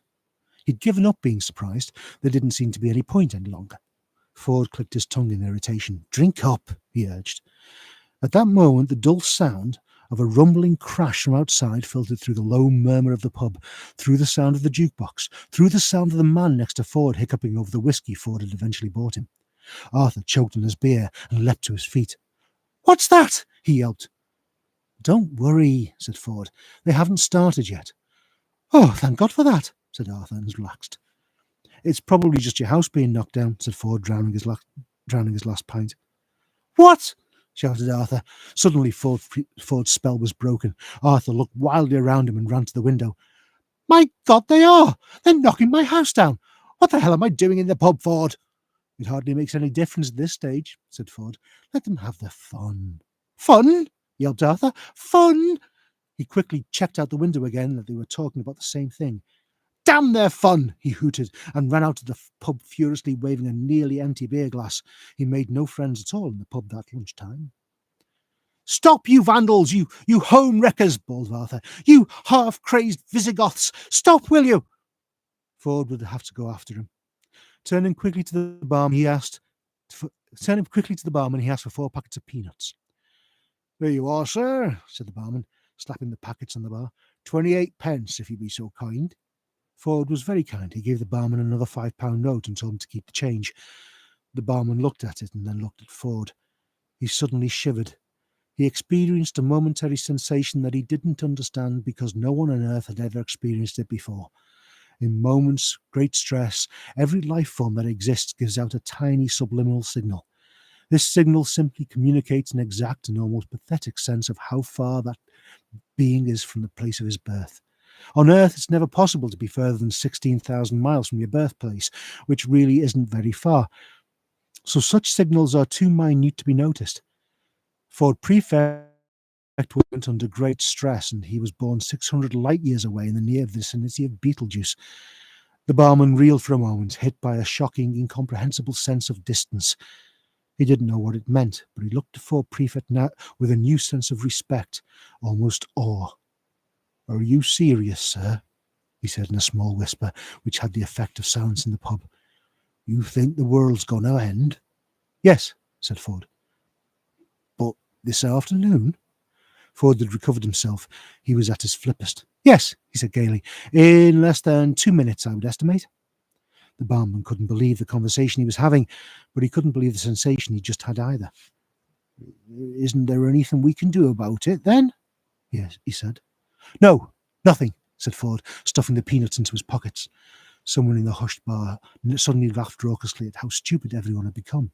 He'd given up being surprised. There didn't seem to be any point any longer. Ford clicked his tongue in irritation. "Drink up," he urged. At that moment, the dull sound of a rumbling crash from outside filtered through the low murmur of the pub, through the sound of the jukebox, through the sound of the man next to Ford hiccuping over the whiskey Ford had eventually bought him. Arthur choked on his beer and leapt to his feet. "What's that?" he yelped. "Don't worry," said Ford. "They haven't started yet." "Oh, thank God for that," said Arthur and relaxed. "It's probably just your house being knocked down," said Ford, drowning his last pint. "What?" shouted Arthur. Suddenly Ford's spell was broken. Arthur looked wildly around him and ran to the window. "My God, they are! They're knocking my house down! What the hell am I doing in the pub, Ford?" "It hardly makes any difference at this stage," said Ford. "Let them have their fun." "Fun?" yelped Arthur. "Fun?" He quickly checked out the window again that they were talking about the same thing. "Damn their fun!" he hooted, and ran out of the pub furiously waving a nearly empty beer glass. He made no friends at all in the pub that lunchtime. "Stop, you vandals, you home wreckers!" bawled Arthur. "You half-crazed Visigoths! Stop, will you?" Ford would have to go after him. Turning quickly to the barman, he asked for 4 packets of peanuts. "There you are, sir," said the barman, slapping the packets on the bar. 28 pence, if you be so kind." Ford was very kind. He gave the barman another £5 note and told him to keep the change. The barman looked at it and then looked at Ford. He suddenly shivered. He experienced a momentary sensation that he didn't understand because no one on earth had ever experienced it before. In moments, great stress, every life form that exists gives out a tiny subliminal signal. This signal simply communicates an exact and almost pathetic sense of how far that being is from the place of his birth. On Earth, it's never possible to be further than 16,000 miles from your birthplace, which really isn't very far. So such signals are too minute to be noticed. Ford Prefect went under great stress, and he was born 600 light-years away in the near vicinity of Betelgeuse. The barman reeled for a moment, hit by a shocking, incomprehensible sense of distance. He didn't know what it meant, but he looked at Ford Prefect now with a new sense of respect, almost awe. "Are you serious, sir?" he said in a small whisper, which had the effect of silence in the pub. You think the world's going to end? Yes, said Ford. But this afternoon? Ford had recovered himself. He was at his flippest. Yes, he said gaily. In less than 2 minutes, I would estimate. The barman couldn't believe the conversation he was having, but he couldn't believe the sensation he just had either. Isn't there anything we can do about it, then? Yes, he said. No, nothing, said Ford, stuffing the peanuts into his pockets. Someone in the hushed bar suddenly laughed raucously at how stupid everyone had become.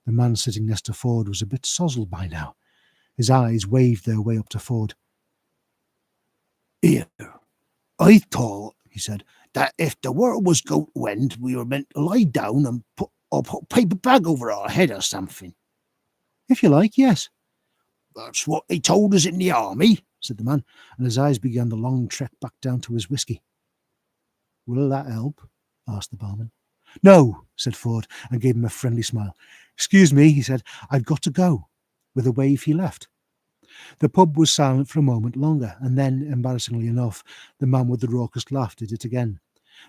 The man sitting next to Ford was a bit sozzled by now. His eyes waved their way up to Ford. Here, I thought, he said, that if the world was going to end, we were meant to lie down and put a paper bag over our head or something. If you like, yes. That's what they told us in the army, said the man, and his eyes began the long trek back down to his whiskey. Will that help? Asked the barman. No, said Ford, and gave him a friendly smile. Excuse me, he said, I've got to go. With a wave, he left. The pub was silent for a moment longer, and then, embarrassingly enough, the man with the raucous laugh did it again.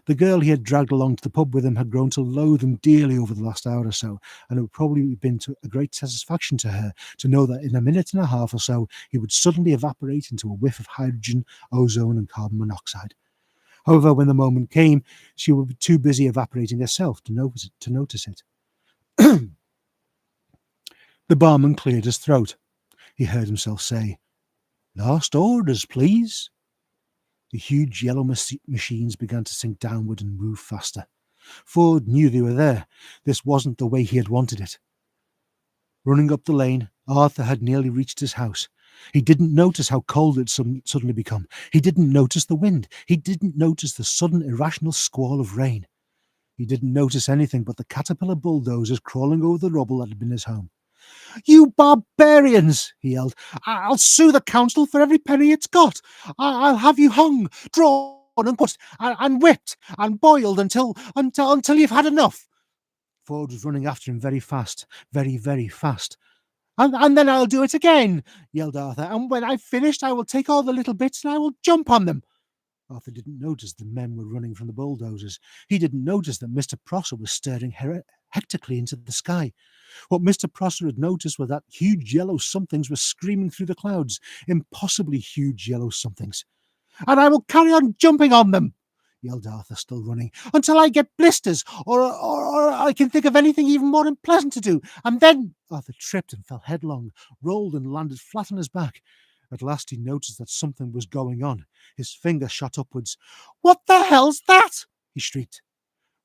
The girl he had dragged along to the pub with him had grown to loathe him dearly over the last hour or so, and it would probably have been a great satisfaction to her to know that in a minute and a half or so he would suddenly evaporate into a whiff of hydrogen, ozone, and carbon monoxide. However, when the moment came, she would be too busy evaporating herself to notice it. The barman cleared his throat. He heard himself say, Last orders, please. The huge yellow machines began to sink downward and move faster. Ford knew they were there. This wasn't the way he had wanted it. Running up the lane, Arthur had nearly reached his house. He didn't notice how cold it suddenly become. He didn't notice the wind. He didn't notice the sudden irrational squall of rain. He didn't notice anything but the caterpillar bulldozers crawling over the rubble that had been his home. You barbarians, he yelled. I'll sue the council for every penny it's got. I'll have you hung, drawn and cut, and whipped and boiled until you've had enough. Ford was running after him very fast, very, very fast. And then I'll do it again, yelled Arthur. And when I've finished, I will take all the little bits and I will jump on them. Arthur didn't notice the men were running from the bulldozers. He didn't notice that Mr. Prosser was staring hectically into the sky. What Mr. Prosser had noticed was that huge yellow somethings were screaming through the clouds, impossibly huge yellow somethings. And I will carry on jumping on them, yelled Arthur, still running, until I get blisters, or I can think of anything even more unpleasant to do. And then Arthur tripped and fell headlong, rolled and landed flat on his back. At last he noticed that something was going on. His finger shot upwards. What the hell's that? He shrieked.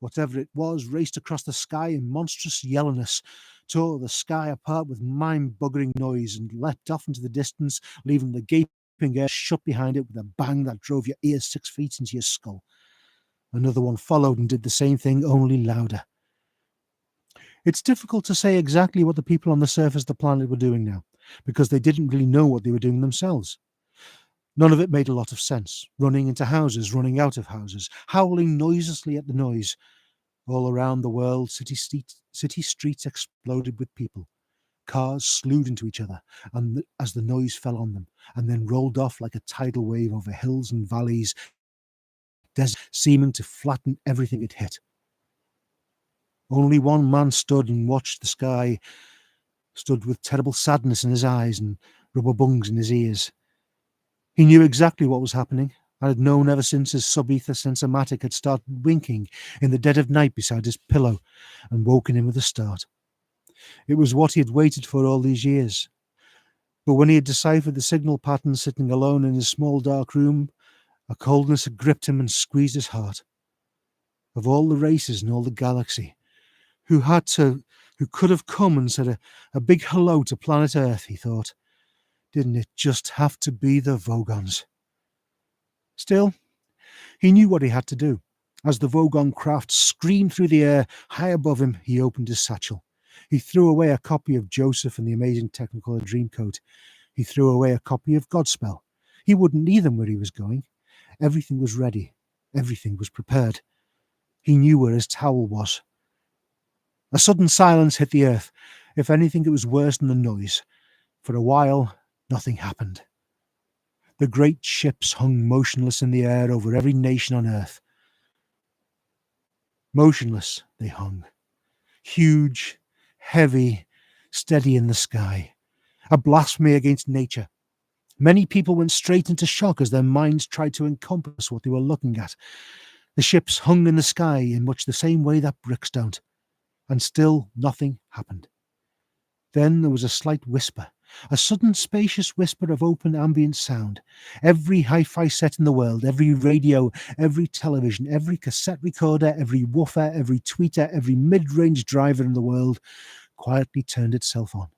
Whatever it was raced across the sky in monstrous yellowness, tore the sky apart with mind-buggering noise, and leapt off into the distance, leaving the gaping air shut behind it with a bang that drove your ears 6 feet into your skull. Another one followed and did the same thing, only louder. It's difficult to say exactly what the people on the surface of the planet were doing now, because they didn't really know what they were doing themselves. None of it made a lot of sense. Running into houses, running out of houses, howling noiselessly at the noise. All around the world, city streets exploded with people. Cars slewed into each other as the noise fell on them, and then rolled off like a tidal wave over hills and valleys, seeming to flatten everything it hit. Only one man stood and watched the sky, stood with terrible sadness in his eyes and rubber bungs in his ears. He knew exactly what was happening, and had known ever since his sub-ether sensomatic had started winking in the dead of night beside his pillow and woken him with a start. It was what he had waited for all these years. But when he had deciphered the signal pattern sitting alone in his small dark room, a coldness had gripped him and squeezed his heart. Of all the races in all the galaxy, who could have come and said a big hello to planet Earth, he thought. Didn't it just have to be the Vogons? Still, he knew what he had to do. As the Vogon craft screamed through the air high above him, he opened his satchel. He threw away a copy of Joseph and the Amazing Technicolor Dreamcoat. He threw away a copy of Godspell. He wouldn't need them where he was going. Everything was ready. Everything was prepared. He knew where his towel was. A sudden silence hit the earth. If anything, it was worse than the noise. For a while, nothing happened. The great ships hung motionless in the air over every nation on earth. Motionless they hung, huge, heavy, steady in the sky, a blasphemy against nature. Many people went straight into shock as their minds tried to encompass what they were looking at. The ships hung in the sky in much the same way that bricks don't, and still nothing happened. Then there was a slight whisper, a sudden spacious whisper of open ambient sound. Every hi-fi set in the world, every radio, every television, every cassette recorder, every woofer, every tweeter, every mid-range driver in the world quietly turned itself on.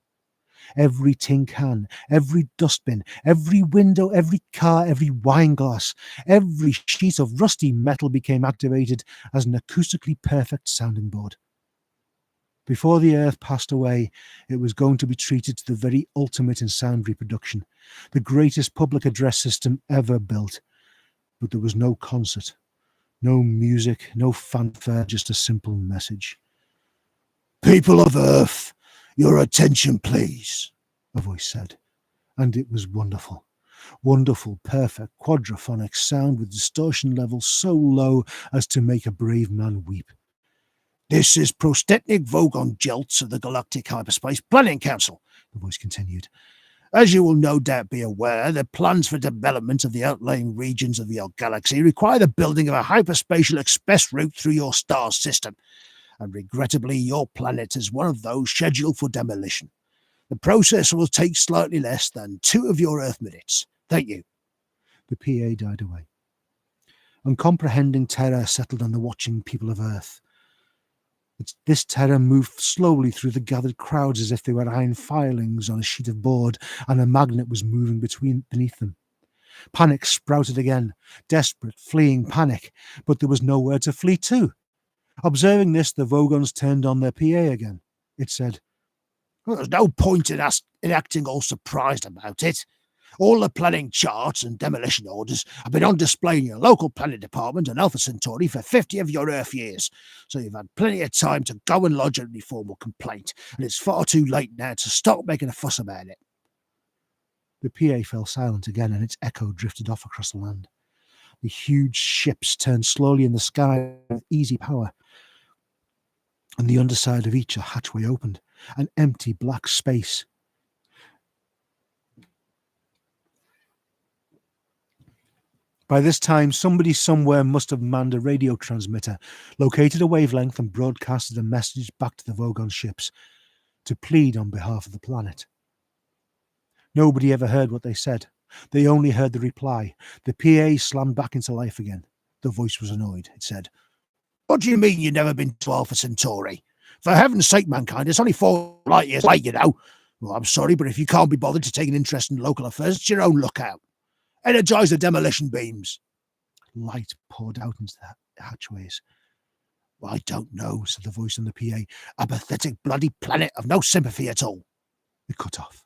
Every tin can, every dustbin, every window, every car, every wine glass, every sheet of rusty metal became activated as an acoustically perfect sounding board. Before the earth passed away, it was going to be treated to the very ultimate in sound reproduction, the greatest public address system ever built. But there was no concert, no music, no fanfare, just a simple message. "People of Earth, your attention, please," a voice said. And it was wonderful. Wonderful, perfect, quadraphonic sound with distortion levels so low as to make a brave man weep. "This is prosthetic Vogon Jelts of the Galactic Hyperspace Planning Council," the voice continued. "As you will no doubt be aware, the plans for development of the outlying regions of your galaxy require the building of a hyperspatial express route through your star system, and regrettably your planet is one of those scheduled for demolition. The process will take slightly less than 2 of your Earth minutes. Thank you." The PA died away. Uncomprehending terror settled on the watching people of Earth. This terror moved slowly through the gathered crowds as if they were iron filings on a sheet of board and a magnet was moving beneath them. Panic sprouted again, desperate, fleeing panic, but there was nowhere to flee to. Observing this, the Vogons turned on their PA again. It said, "Well, there's no point in acting all surprised about it. All the planning charts and demolition orders have been on display in your local planning department on Alpha Centauri for 50 of your Earth years, so you've had plenty of time to go and lodge any formal complaint, and it's far too late now to stop making a fuss about it." The PA fell silent again, and its echo drifted off across the land. The huge ships turned slowly in the sky with easy power. On the underside of each, a hatchway opened, an empty black space. By this time, somebody somewhere must have manned a radio transmitter, located a wavelength and broadcasted a message back to the Vogon ships to plead on behalf of the planet. Nobody ever heard what they said. They only heard the reply. The PA slammed back into life again. The voice was annoyed. It said, "What do you mean you've never been to Alpha Centauri? For heaven's sake, mankind, it's only 4 light years away, you know. Well, I'm sorry, but if you can't be bothered to take an interest in local affairs, it's your own lookout. Energize the demolition beams." Light poured out into the hatchways. "I don't know," said the voice on the PA. "A pathetic bloody planet of no sympathy at all." It cut off.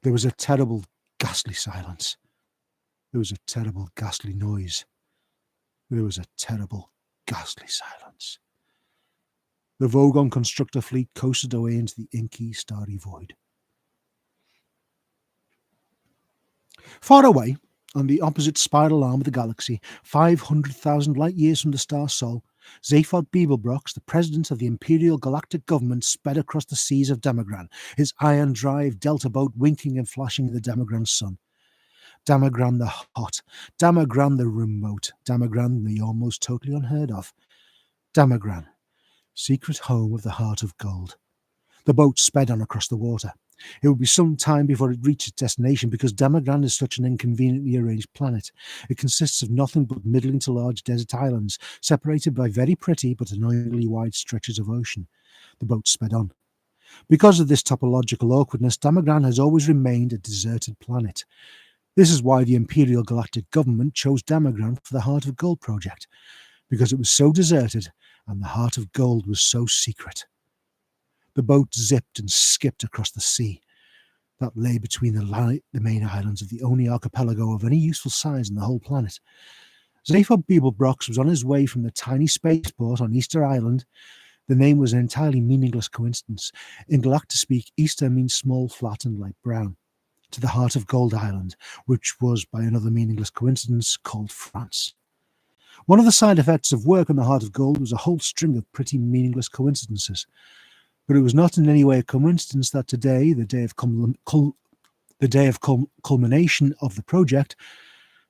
There was a terrible, ghastly silence. There was a terrible, ghastly noise. There was a terrible, ghastly silence. The Vogon constructor fleet coasted away into the inky, starry void. Far away, on the opposite spiral arm of the galaxy, 500,000 light years from the star Sol, Zaphod Beeblebrox, the president of the Imperial Galactic Government, sped across the seas of Damagran, his iron drive delta boat winking and flashing in the Damagran sun. Damagran the hot, Damagran the remote, Damagran the almost totally unheard of. Damagran, secret home of the heart of gold. The boat sped on across the water. It would be some time before it reached its destination because Damagran is such an inconveniently arranged planet. It consists of nothing but middling to large desert islands, separated by very pretty but annoyingly wide stretches of ocean. The boat sped on. Because of this topological awkwardness, Damagran has always remained a deserted planet. This is why the Imperial Galactic Government chose Damagran for the Heart of Gold project, because it was so deserted and the Heart of Gold was so secret. The boat zipped and skipped across the sea that lay between the main islands of the only archipelago of any useful size in the whole planet. Zaphod Beeblebrox was on his way from the tiny spaceport on Easter Island. The name was an entirely meaningless coincidence. In Galactic speak, Easter means small, flat, and light brown. to the heart of Gold Island, which was, by another meaningless coincidence, called France. One of the side effects of work on the Heart of Gold was a whole string of pretty meaningless coincidences. But it was not in any way a coincidence that today, the day of culmination of the project,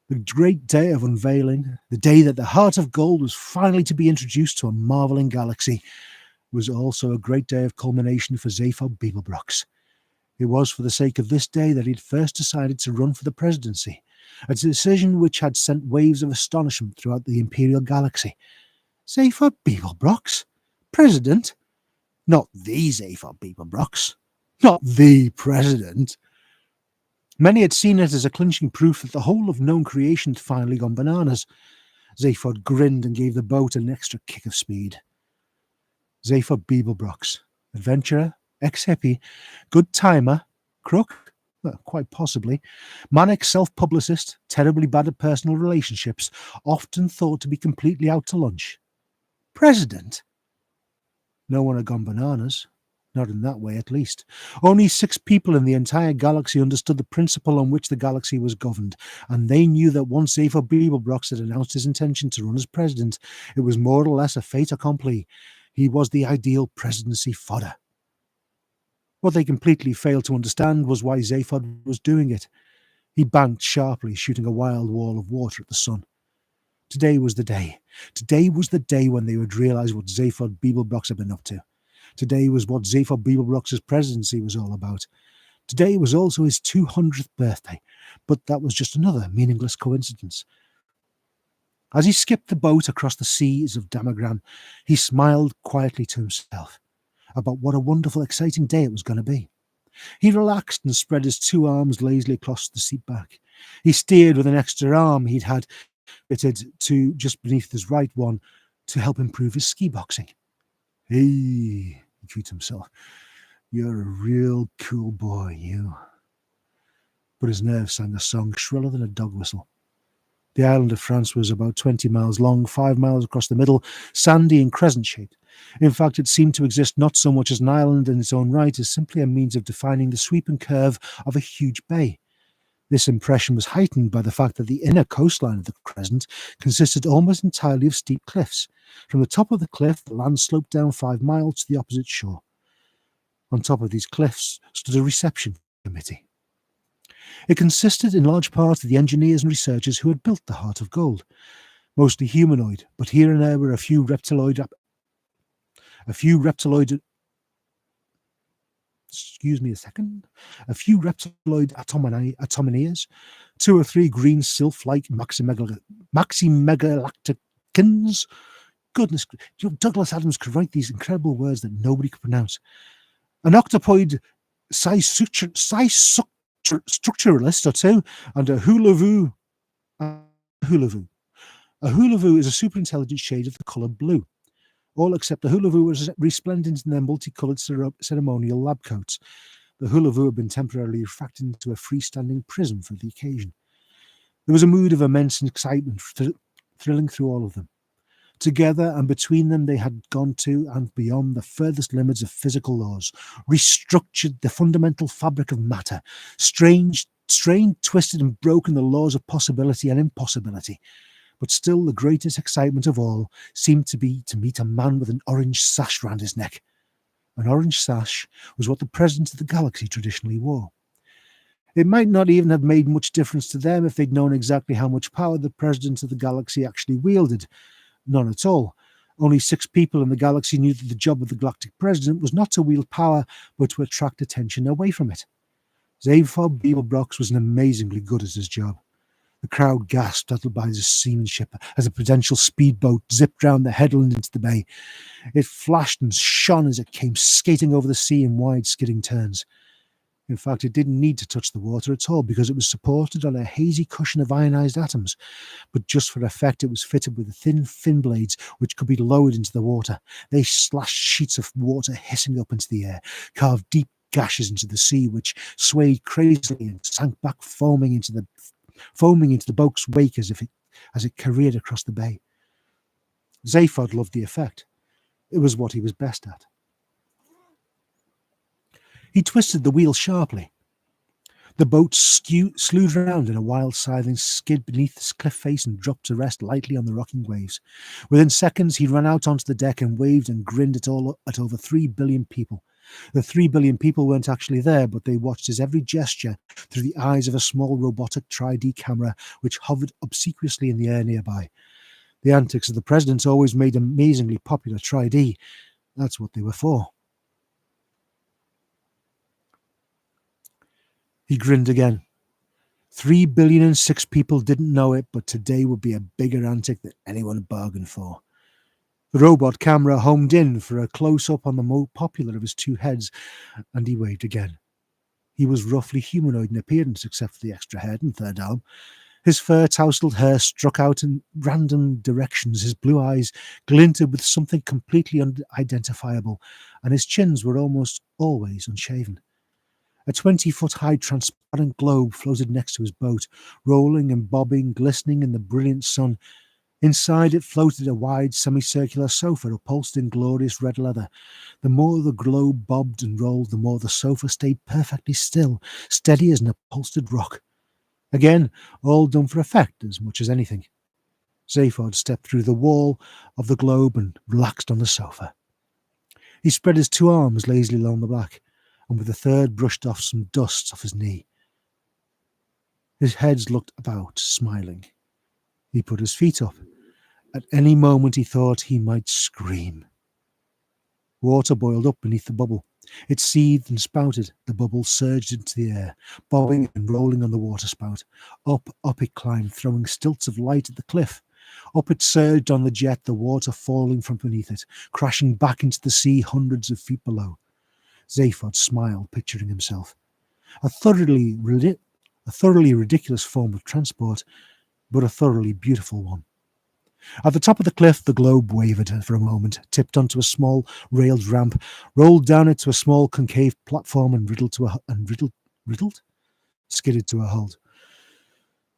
the great day of unveiling, the day that the Heart of Gold was finally to be introduced to a marvelling galaxy, was also a great day of culmination for Zaphod Beeblebrox. It was for the sake of this day that he'd first decided to run for the presidency, a decision which had sent waves of astonishment throughout the Imperial Galaxy. Zaphod Beeblebrox? President? Not the Zaphod Beeblebrox. Not the president. Many had seen it as a clinching proof that the whole of known creation had finally gone bananas. Zaphod grinned and gave the boat an extra kick of speed. Zaphod Beeblebrox, adventurer, ex-hippie, good timer, crook, well, quite possibly, manic self-publicist, terribly bad at personal relationships, often thought to be completely out to lunch. President? No one had gone bananas. Not in that way, at least. Only 6 people in the entire galaxy understood the principle on which the galaxy was governed, and they knew that once Zaphod Beeblebrox had announced his intention to run as president, it was more or less a fait accompli. He was the ideal presidency fodder. What they completely failed to understand was why Zaphod was doing it. He banked sharply, shooting a wild wall of water at the sun. Today was the day. Today was the day when they would realise what Zaphod Beeblebrox had been up to. Today was what Zaphod Beeblebrox's presidency was all about. Today was also his 200th birthday, but that was just another meaningless coincidence. As he skipped the boat across the seas of Damagran, he smiled quietly to himself about what a wonderful, exciting day it was going to be. He relaxed and spread his 2 arms lazily across the seat back. He steered with an extra arm he'd had fitted to just beneath his right one to help improve his ski boxing. Hey, he treated himself. You're a real cool boy, you. But his nerves sang a song shriller than a dog whistle. The island of France was about 20 miles long, 5 miles across the middle, sandy and crescent-shaped. In fact, it seemed to exist not so much as an island in its own right as simply a means of defining the sweep and curve of a huge bay. This impression was heightened by the fact that the inner coastline of the crescent consisted almost entirely of steep cliffs. From the top of the cliff, the land sloped down 5 miles to the opposite shore. On top of these cliffs stood a reception committee. It consisted in large part of the engineers and researchers who had built the Heart of Gold, mostly humanoid, but here and there were a few reptiloid atomineers, 2 or 3 green sylph-like maximegalacticans. Goodness, Douglas Adams could write these incredible words that nobody could pronounce. An octopoid structuralist or 2, and a hula-vu. A hula-vu is a super-intelligent shade of the colour blue. All except the hula-vu was resplendent in their multicoloured ceremonial lab coats. The hula-vu had been temporarily refracted into a freestanding prism for the occasion. There was a mood of immense excitement thrilling through all of them. Together and between them they had gone to and beyond the furthest limits of physical laws, restructured the fundamental fabric of matter, strained, twisted and broken the laws of possibility and impossibility. But still the greatest excitement of all seemed to be to meet a man with an orange sash round his neck. An orange sash was what the president of the galaxy traditionally wore. It might not even have made much difference to them if they'd known exactly how much power the president of the galaxy actually wielded. None at all. Only 6 people in the galaxy knew that the job of the galactic president was not to wield power, but to attract attention away from it. Zaphod Beeblebrox was amazingly good at his job. The crowd gasped, startled by his seamanship as a potential speedboat zipped round the headland into the bay. It flashed and shone as it came skating over the sea in wide skidding turns. In fact, it didn't need to touch the water at all because it was supported on a hazy cushion of ionized atoms. But just for effect, it was fitted with thin fin blades which could be lowered into the water. They slashed sheets of water hissing up into the air, carved deep gashes into the sea which swayed crazily and sank back foaming into the boat's wake as it careered across the bay. Zaphod loved the effect. It was what he was best at. He twisted the wheel sharply. The boat slewed round in a wild scything skid beneath the cliff face and dropped to rest lightly on the rocking waves. Within seconds, he ran out onto the deck and waved and grinned at over 3 billion people. The 3 billion people weren't actually there, but they watched his every gesture through the eyes of a small robotic tri-D camera which hovered obsequiously in the air nearby. The antics of the presidents always made amazingly popular tri-D. That's what they were for. He grinned again. 3,000,006 people didn't know it, but today would be a bigger antic than anyone bargained for. The robot camera homed in for a close-up on the more popular of his two heads, and he waved again. He was roughly humanoid in appearance, except for the extra head and third arm. His fur-tousled hair struck out in random directions, his blue eyes glinted with something completely unidentifiable, and his chins were almost always unshaven. A 20-foot-high transparent globe floated next to his boat, rolling and bobbing, glistening in the brilliant sun. Inside it floated a wide semicircular sofa upholstered in glorious red leather. The more the globe bobbed and rolled, the more the sofa stayed perfectly still, steady as an upholstered rock. Again, all done for effect as much as anything. Zaphod stepped through the wall of the globe and relaxed on the sofa. He spread his two arms lazily along the back, and with the third brushed off some dust off his knee. His head looked about, smiling. He put his feet up. At any moment he thought he might scream. Water boiled up beneath the bubble. It seethed and spouted. The bubble surged into the air, bobbing and rolling on the waterspout. Up it climbed, throwing stilts of light at the cliff. Up it surged on the jet, the water falling from beneath it, crashing back into the sea hundreds of feet below. Zaphod smiled, picturing himself. A thoroughly ridiculous form of transport, but a thoroughly beautiful one. At the top of the cliff, the globe wavered for a moment, tipped onto a small railed ramp, rolled down it to a small concave platform, and skidded to a halt.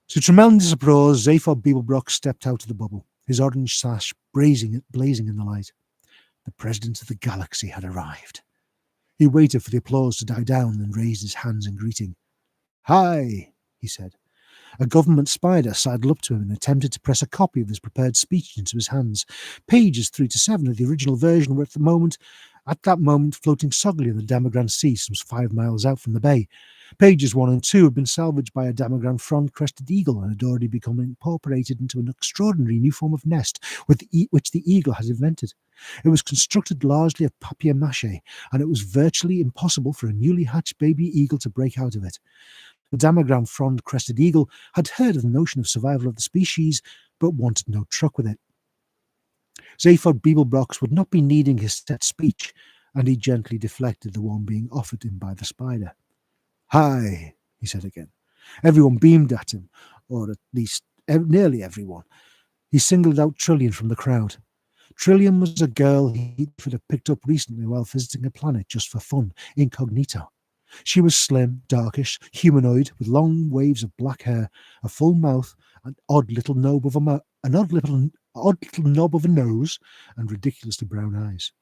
To tremendous applause, Zaphod Beeblebrox stepped out of the bubble, his orange sash blazing in the light. The president of the galaxy had arrived. He waited for the applause to die down and raised his hands in greeting. "Hi," he said. A government spider sidled up to him and attempted to press a copy of his prepared speech into his hands. Pages 3 to 7 of the original version were at that moment floating soggily in the Damogran Sea some 5 miles out from the bay. Pages 1 and 2 had been salvaged by a Damogran frond-crested eagle and had already become incorporated into an extraordinary new form of nest which the eagle had invented. It was constructed largely of papier-mâché, and it was virtually impossible for a newly hatched baby eagle to break out of it. The Damogran frond-crested eagle had heard of the notion of survival of the species, but wanted no truck with it. Zaphod Beeblebrox would not be needing his set speech, and he gently deflected the one being offered him by the spider. "Hi," he said again. Everyone beamed at him, or at least nearly everyone. He singled out Trillian from the crowd. Trillian was a girl he had picked up recently while visiting a planet just for fun, incognito. She was slim, darkish, humanoid, with long waves of black hair, a full mouth, an odd little knob of a nose, and ridiculously brown eyes.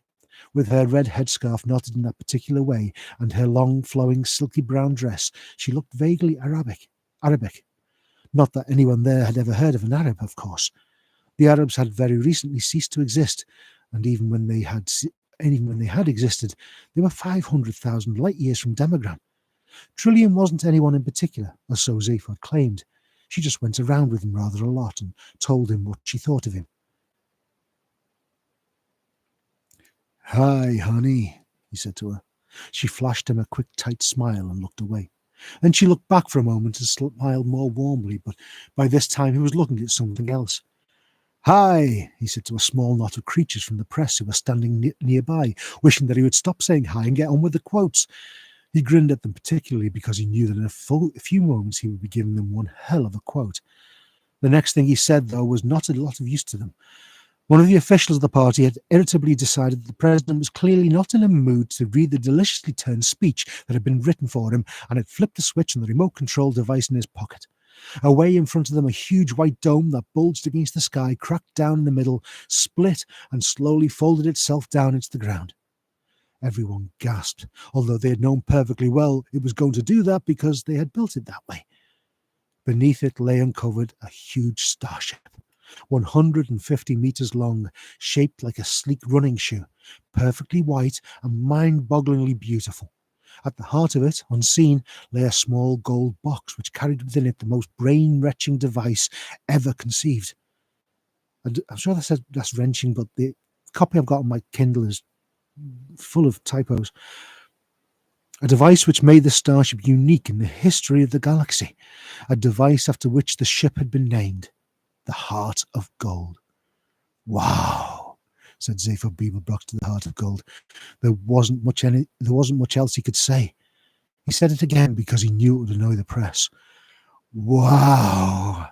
With her red headscarf knotted in that particular way, and her long, flowing, silky brown dress, she looked vaguely Arabic. Not that anyone there had ever heard of an Arab, of course. The Arabs had very recently ceased to exist, and even when they had existed, they were 500,000 light years from Damogran. Trillian wasn't anyone in particular, or so Zaphod claimed. She just went around with him rather a lot and told him what she thought of him. "Hi, honey," he said to her. She flashed him a quick, tight smile and looked away. Then she looked back for a moment and smiled more warmly, but by this time he was looking at something else. "Hi," he said to a small knot of creatures from the press who were standing nearby, wishing that he would stop saying hi and get on with the quotes. He grinned at them particularly because he knew that in a few moments he would be giving them one hell of a quote. The next thing he said, though, was not a lot of use to them. One of the officials of the party had irritably decided that the president was clearly not in a mood to read the deliciously turned speech that had been written for him, and had flipped the switch on the remote control device in his pocket. Away in front of them, a huge white dome that bulged against the sky cracked down in the middle, split, and slowly folded itself down into the ground. Everyone gasped, although they had known perfectly well it was going to do that because they had built it that way. Beneath it lay uncovered a huge starship, 150 meters long, shaped like a sleek running shoe, perfectly white and mind-bogglingly beautiful. At the heart of it, unseen, lay a small gold box which carried within it the most brain-wrenching device ever conceived. And I'm sure that's wrenching, but the copy I've got on my Kindle is full of typos. A device which made the starship unique in the history of the galaxy. A device after which the ship had been named, the Heart of Gold. Wow, said Zaphod Beeblebrox to the Heart of Gold. There wasn't much else he could say. He said it again because he knew it would annoy the press. Wow.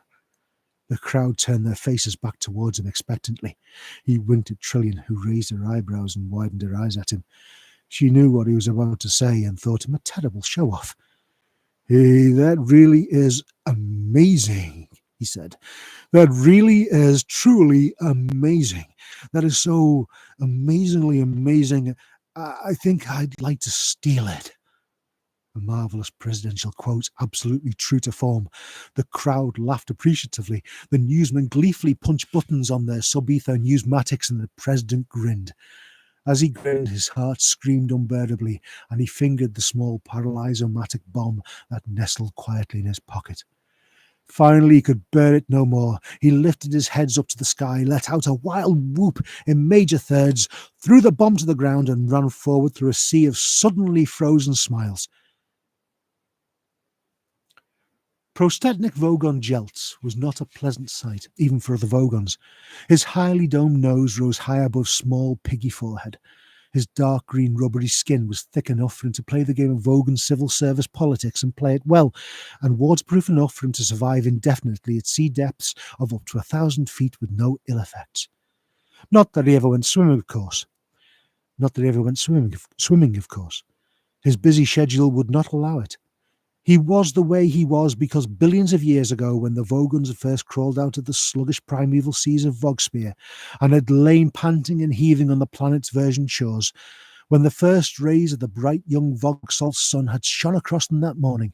The crowd turned their faces back towards him expectantly. He winked at Trillian, who raised her eyebrows and widened her eyes at him. She knew what he was about to say and thought him a terrible show-off. Hey, that really is amazing, he said. That really is truly amazing. That is so amazingly amazing. I think I'd like to steal it. A marvellous presidential quote, absolutely true to form. The crowd laughed appreciatively. The newsmen gleefully punched buttons on their sub-ether newsmatics, and the president grinned. As he grinned, his heart screamed unbearably, and he fingered the small paralyzomatic bomb that nestled quietly in his pocket. Finally, he could bear it no more. He lifted his heads up to the sky, let out a wild whoop in major thirds, threw the bomb to the ground, and ran forward through a sea of suddenly frozen smiles. Prostetnik Vogon Jeltz was not a pleasant sight, even for the Vogons. His highly domed nose rose high above small, piggy forehead. His dark green rubbery skin was thick enough for him to play the game of Vogon civil service politics and play it well, and waterproof enough for him to survive indefinitely at sea depths of up to 1,000 feet with no ill effects. Not that he ever went swimming, of course. His busy schedule would not allow it. He was the way he was because billions of years ago, when the Vogons had first crawled out of the sluggish primeval seas of Vogsphere and had lain panting and heaving on the planet's virgin shores, when the first rays of the bright young Vogsalt sun had shone across them that morning,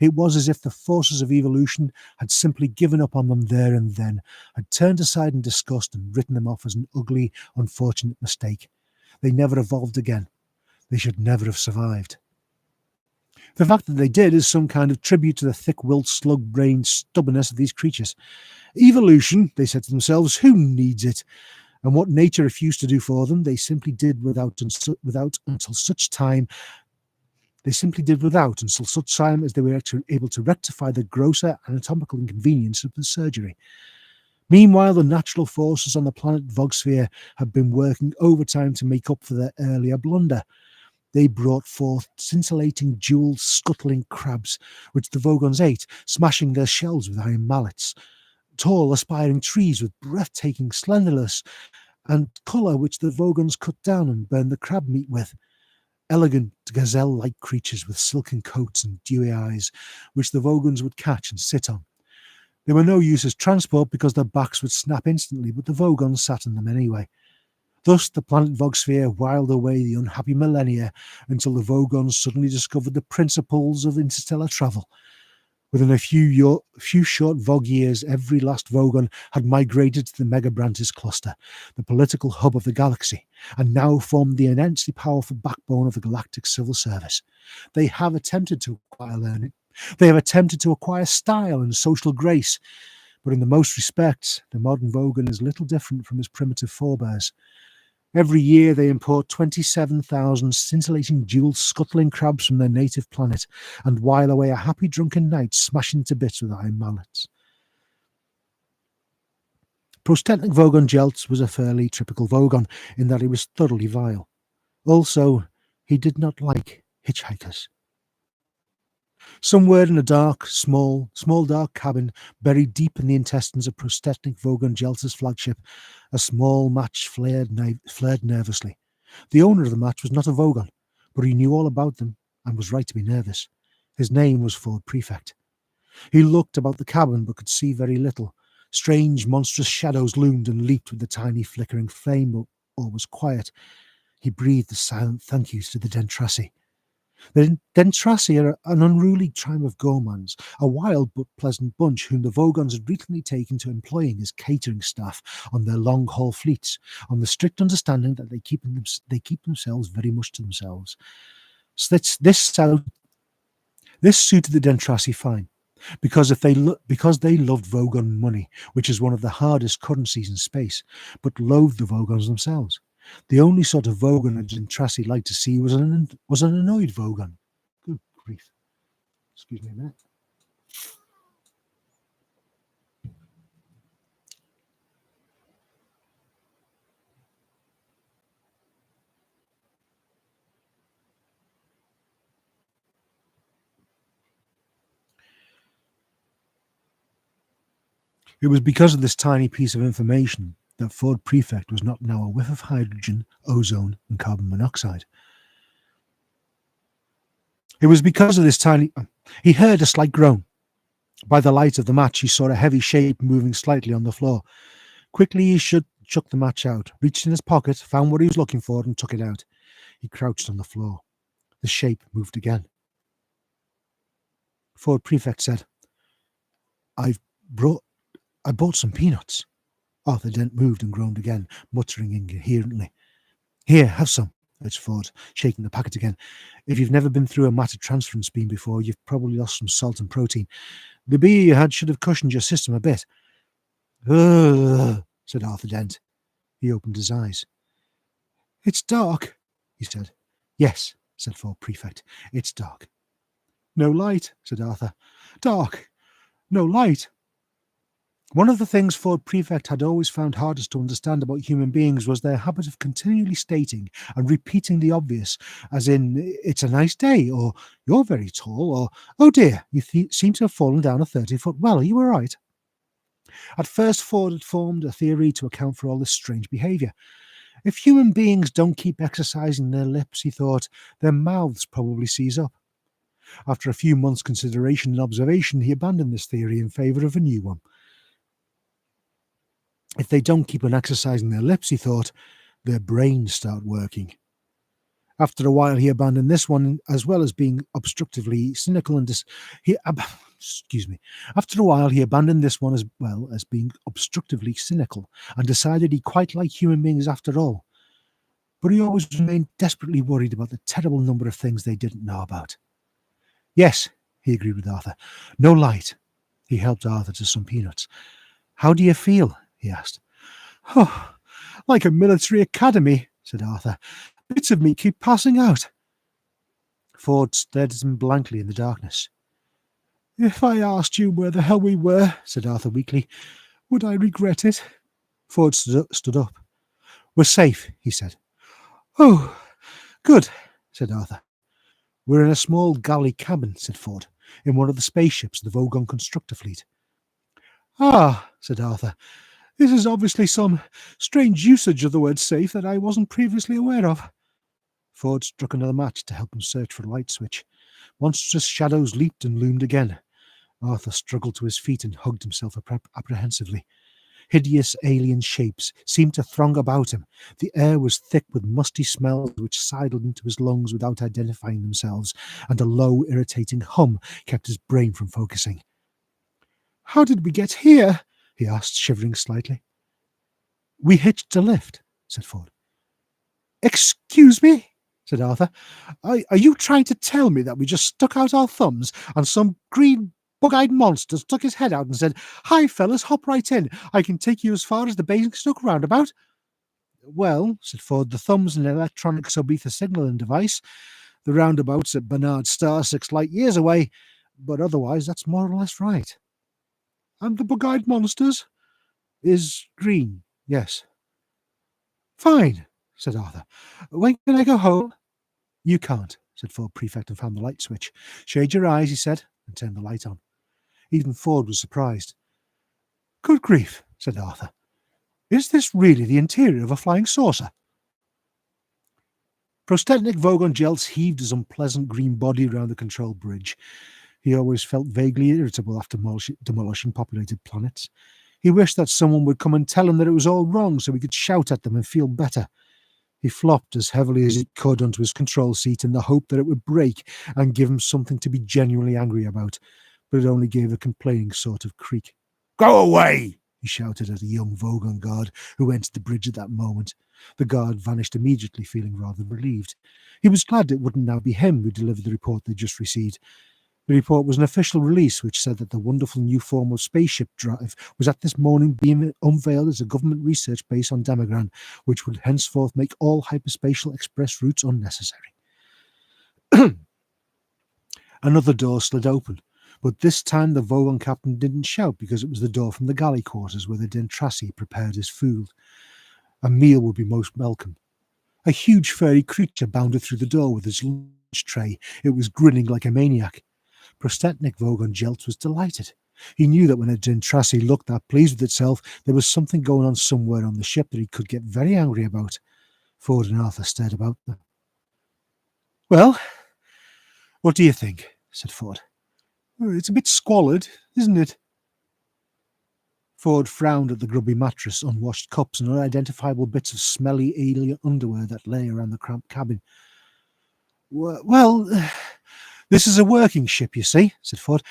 it was as if the forces of evolution had simply given up on them there and then, had turned aside in disgust and written them off as an ugly, unfortunate mistake. They never evolved again. They should never have survived. The fact that they did is some kind of tribute to the thick-willed, slug-brained stubbornness of these creatures. Evolution, they said to themselves, who needs it? And what nature refused to do for them, they simply did without until such time as they were able to rectify the grosser anatomical inconvenience of the surgery. Meanwhile, the natural forces on the planet Vogsphere had been working overtime to make up for their earlier blunder. They brought forth scintillating, jewelled, scuttling crabs, which the Vogons ate, smashing their shells with iron mallets. Tall, aspiring trees with breathtaking slenderness and colour, which the Vogons cut down and burned the crab meat with. Elegant, gazelle-like creatures with silken coats and dewy eyes, which the Vogons would catch and sit on. They were no use as transport because their backs would snap instantly, but the Vogons sat on them anyway. Thus, the planet Vogsphere whiled away the unhappy millennia until the Vogons suddenly discovered the principles of interstellar travel. Within a few short Vog years, every last Vogon had migrated to the Megabrantis cluster, the political hub of the galaxy, and now formed the immensely powerful backbone of the galactic civil service. They have attempted to acquire learning. They have attempted to acquire style and social grace. But in the most respects, the modern Vogon is little different from his primitive forebears. Every year they import 27,000 scintillating jewelled scuttling crabs from their native planet and while away a happy drunken night smashing to bits with iron mallets. Prostetnik Vogon Jeltz was a fairly typical Vogon in that he was thoroughly vile. Also, he did not like hitchhikers. Somewhere in a dark, small dark cabin buried deep in the intestines of Prostetnik Vogon Jeltz's flagship, a small match flared nervously. The owner of the match was not a Vogon, but he knew all about them and was right to be nervous. His name was Ford Prefect. He looked about the cabin but could see very little. Strange, monstrous shadows loomed and leaped with the tiny flickering flame, but all was quiet. He breathed a silent thank yous to the Dentrassi. The Dentrassi are an unruly tribe of gourmands, a wild but pleasant bunch whom the Vogons had recently taken to employing as catering staff on their long-haul fleets, on the strict understanding that they keep themselves very much to themselves. So this suited the Dentrassi fine, because they loved Vogon money, which is one of the hardest currencies in space, but loathed the Vogons themselves. The only sort of Vogon a Dentrassi liked to see was an annoyed Vogon. Good grief. Excuse me a minute. It was because of this tiny piece of information that Ford Prefect was not now a whiff of hydrogen, ozone, and carbon monoxide. It was because of this tiny... He heard a slight groan. By the light of the match, he saw a heavy shape moving slightly on the floor. Quickly, he chuck the match out, reached in his pocket, found what he was looking for, and took it out. He crouched on the floor. The shape moved again. Ford Prefect said, I bought some peanuts. Arthur Dent moved and groaned again, muttering incoherently. Here, have some, urged Ford, shaking the packet again. If you've never been through a matter transference beam before, you've probably lost some salt and protein. The beer you had should have cushioned your system a bit. Ugh, said Arthur Dent. He opened his eyes. It's dark, he said. Yes, said Ford Prefect. It's dark. No light, said Arthur. Dark. No light. One of the things Ford Prefect had always found hardest to understand about human beings was their habit of continually stating and repeating the obvious, as in, it's a nice day, or you're very tall, or, oh dear, you seem to have fallen down a 30-foot well, are you all right? At first, Ford had formed a theory to account for all this strange behaviour. If human beings don't keep exercising their lips, he thought, their mouths probably seize up. After a few months' consideration and observation, he abandoned this theory in favour of a new one. If they don't keep on exercising their lips, he thought, their brains start working. After a while, he abandoned this one, as well as being obstructively cynical and After a while, he abandoned this one as well as being obstructively cynical, and decided he quite liked human beings after all. But he always remained desperately worried about the terrible number of things they didn't know about. Yes, he agreed with Arthur. No light. He helped Arthur to some peanuts. How do you feel? He asked. Oh, like a military academy, said Arthur. Bits of me keep passing out. Ford stared at him blankly in the darkness. If I asked you where the hell we were, said Arthur weakly, would I regret it? Ford stood up. We're safe, he said. Oh, good, said Arthur. We're in a small galley cabin, said Ford, in one of the spaceships of the Vogon constructor fleet. Ah, said Arthur. This is obviously some strange usage of the word safe that I wasn't previously aware of. Ford struck another match to help him search for a light switch. Monstrous shadows leaped and loomed again. Arthur struggled to his feet and hugged himself apprehensively. Hideous alien shapes seemed to throng about him. The air was thick with musty smells which sidled into his lungs without identifying themselves, and a low, irritating hum kept his brain from focusing. How did we get here? He asked, shivering slightly. We hitched a lift, said Ford. Excuse me, said Arthur. Are you trying to tell me that we just stuck out our thumbs and some green bug-eyed monster stuck his head out and said, Hi, fellas, hop right in. I can take you as far as the Basingstoke roundabout? Well, said Ford, the thumb's an electronic sub-ether signalling device. The roundabout's at Barnard Star 6 light years away, but otherwise that's more or less right. And the bug-eyed monsters? Is green, yes. Fine, said Arthur. When can I go home? You can't, said Ford Prefect, and found the light switch. Shade your eyes, he said, and turned the light on. Even Ford was surprised. Good grief, said Arthur. Is this really the interior of a flying saucer? Prostetnic Vogon Jeltz heaved his unpleasant green body around the control bridge. He always felt vaguely irritable after demolishing populated planets. He wished that someone would come and tell him that it was all wrong so he could shout at them and feel better. He flopped as heavily as he could onto his control seat in the hope that it would break and give him something to be genuinely angry about, but it only gave a complaining sort of creak. "Go away!" he shouted at a young Vogon guard who entered the bridge at that moment. The guard vanished immediately, feeling rather relieved. He was glad it wouldn't now be him who delivered the report they'd just received. The report was an official release which said that the wonderful new form of spaceship drive was at this morning being unveiled as a government research base on Demogran, which would henceforth make all hyperspatial express routes unnecessary. Another door slid open, but this time the Vogon captain didn't shout because it was the door from the galley quarters where the Dentrassi prepared his food. A meal would be most welcome. A huge furry creature bounded through the door with his lunch tray. It was grinning like a maniac. Prostetnik Vogon Jeltz was delighted. He knew that when a Dentrassi looked that pleased with itself, there was something going on somewhere on the ship that he could get very angry about. Ford and Arthur stared about them. "Well, what do you think?" said Ford. "It's a bit squalid, isn't it?" Ford frowned at the grubby mattress, unwashed cups, and unidentifiable bits of smelly alien underwear that lay around the cramped cabin. "Well, this is a working ship, you see," said Ford.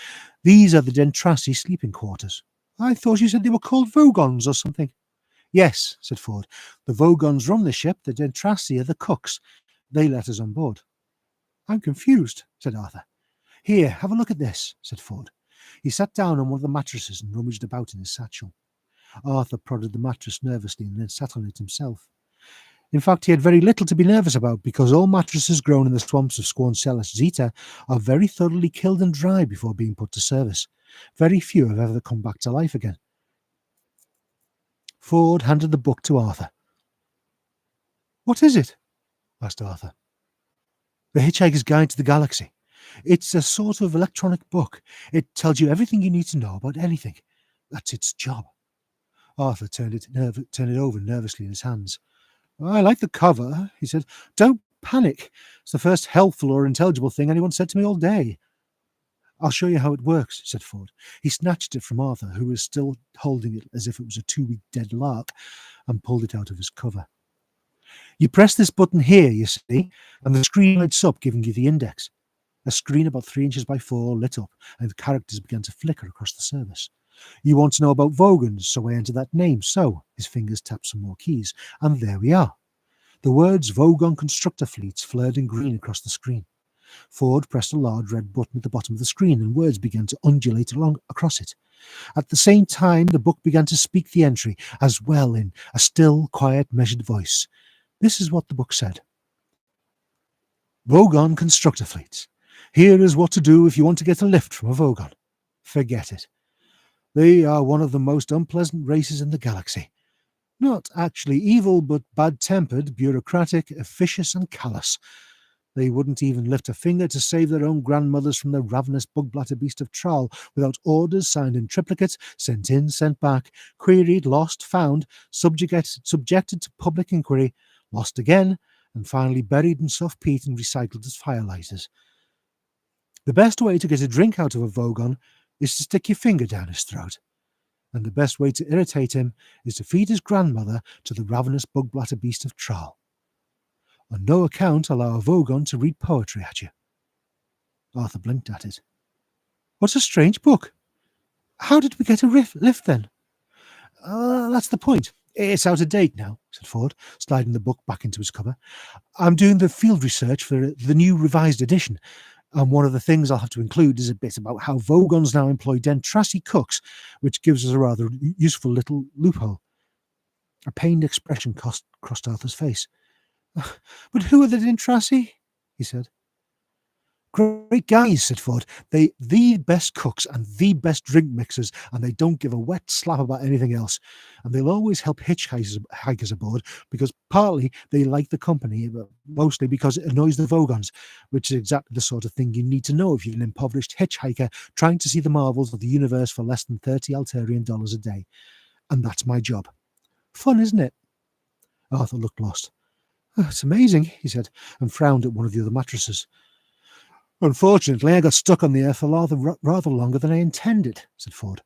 "These are the Dentrassi sleeping quarters. I thought you said they were called Vogons or something." "Yes," said Ford. "The Vogons run the ship. The Dentrassi are the cooks. They let us on board." "I'm confused," said Arthur. "Here, have a look at this," said Ford. He sat down on one of the mattresses and rummaged about in his satchel. Arthur prodded the mattress nervously and then sat on it himself. In fact, he had very little to be nervous about because all mattresses grown in the swamps of Squarncellus Zeta are very thoroughly killed and dried before being put to service. Very few have ever come back to life again. Ford handed the book to Arthur. "What is it?" asked Arthur. "The Hitchhiker's Guide to the Galaxy. It's a sort of electronic book. It tells you everything you need to know about anything. That's its job." Arthur turned it over nervously in his hands. "I like the cover," he said. "Don't panic. It's the first helpful or intelligible thing anyone said to me all day." "I'll show you how it works," said Ford. He snatched it from Arthur, who was still holding it as if it was a 2-week dead lark, and pulled it out of his cover. "You press this button here, you see, and the screen lights up, giving you the index." A screen about 3 inches by 4 lit up, and the characters began to flicker across the surface. "You want to know about Vogons, so I enter that name. So," his fingers tapped some more keys, and there we are. The words Vogon Constructor Fleets flared in green across the screen. Ford pressed a large red button at the bottom of the screen, and words began to undulate along across it. At the same time, the book began to speak the entry as well in a still, quiet, measured voice. This is what the book said. "Vogon Constructor Fleets. Here is what to do if you want to get a lift from a Vogon. Forget it. They are one of the most unpleasant races in the galaxy. Not actually evil, but bad-tempered, bureaucratic, officious, and callous. They wouldn't even lift a finger to save their own grandmothers from the ravenous Bugblatter beast of Traal without orders signed in triplicate, sent in, sent back, queried, lost, found, subjected to public inquiry, lost again, and finally buried in soft peat and recycled as firelighters. The best way to get a drink out of a Vogon is to stick your finger down his throat. And the best way to irritate him is to feed his grandmother to the ravenous Bugblatter beast of Traal. On no account allow a Vogon to read poetry at you." Arthur blinked at it. "What a strange book. How did we get a lift then?" "That's the point. It's out of date now," said Ford, sliding the book back into his cover. "I'm doing the field research for the new revised edition, and one of the things I'll have to include is a bit about how Vogons now employ Dentrassi cooks, which gives us a rather useful little loophole." A pained expression crossed Arthur's face. "But who are the Dentrassi?" he said. "Great guys," said Ford. "They the best cooks and the best drink mixers, and they don't give a wet slap about anything else. And they'll always help hitchhikers aboard because partly they like the company, but mostly because it annoys the Vogons, which is exactly the sort of thing you need to know if you're an impoverished hitchhiker trying to see the marvels of the universe for less than $30 Alterian a day. And that's my job. Fun, isn't it?" Arthur looked lost. "Oh, it's amazing," he said, and frowned at one of the other mattresses. "Unfortunately, I got stuck on the air for rather longer than I intended," said Ford.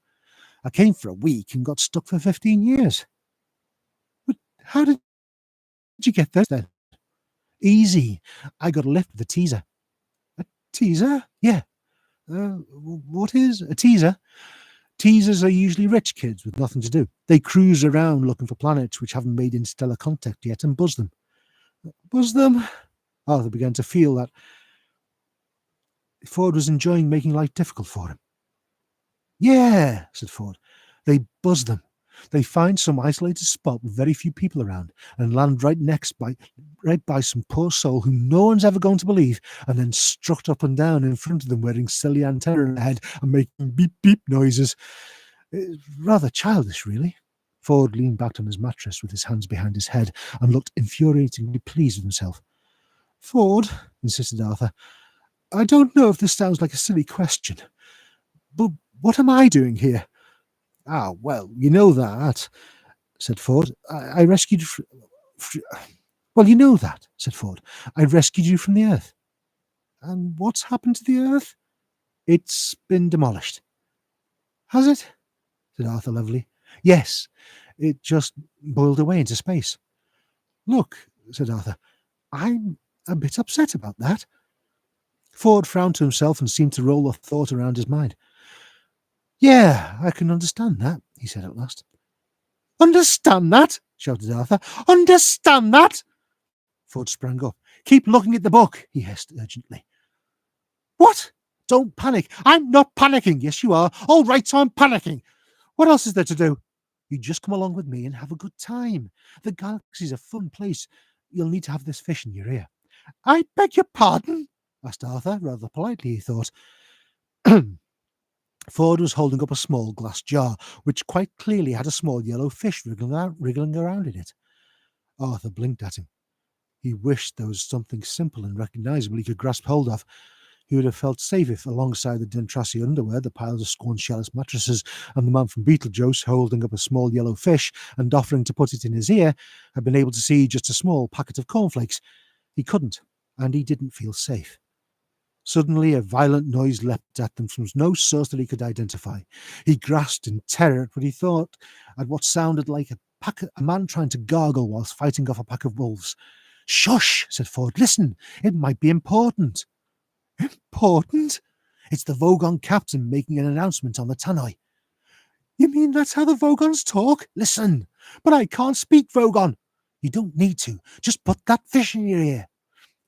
"I came for a week and got stuck for 15 years. But how did you get those then? Easy. I got a lift with a teaser. A teaser? Yeah. What is a teaser? Teasers are usually rich kids with nothing to do. They cruise around looking for planets which haven't made interstellar contact yet and buzz them. Buzz them? Arthur began to feel that Ford was enjoying making life difficult for him. Yeah, said Ford. They buzz them. They find some isolated spot with very few people around and land right by some poor soul whom no one's ever going to believe, and then strut up and down in front of them wearing silly antennae in their head and making beep beep noises. It's rather childish, really. Ford leaned back on his mattress with his hands behind his head and looked infuriatingly pleased with himself. Ford, insisted Arthur, I don't know if this sounds like a silly question, but what am I doing here? Ah, well, you know that, said Ford. I rescued you well, you know that, said Ford. I rescued you from the Earth. And what's happened to the Earth? It's been demolished. Has it? Said Arthur levelly. Yes, it just boiled away into space. Look, said Arthur, I'm a bit upset about that. Ford frowned to himself and seemed to roll the thought around his mind. Yeah, I can understand that, he said at last. Understand that? Shouted Arthur. Understand that? Ford sprang up. Keep looking at the book, he hissed urgently. What? Don't panic. I'm not panicking. Yes, you are. All right, so I'm panicking. What else is there to do? You just come along with me and have a good time. The galaxy's a fun place. You'll need to have this fish in your ear. I beg your pardon? Asked Arthur, rather politely, he thought. Ford was holding up a small glass jar, which quite clearly had a small yellow fish wriggling around in it. Arthur blinked at him. He wished there was something simple and recognisable he could grasp hold of. He would have felt safe if, alongside the Dentrassi underwear, the piles of scorn-shellless mattresses, and the man from Betelgeuse holding up a small yellow fish and offering to put it in his ear, had been able to see just a small packet of cornflakes. He couldn't, and he didn't feel safe. Suddenly, a violent noise leapt at them from no source that he could identify. He grasped in terror at what he thought, at what sounded like a man trying to gargle whilst fighting off a pack of wolves. Shush, said Ford. Listen, it might be important. Important? It's the Vogon captain making an announcement on the tannoy. You mean that's how the Vogons talk? Listen, but I can't speak Vogon. You don't need to. Just put that fish in your ear.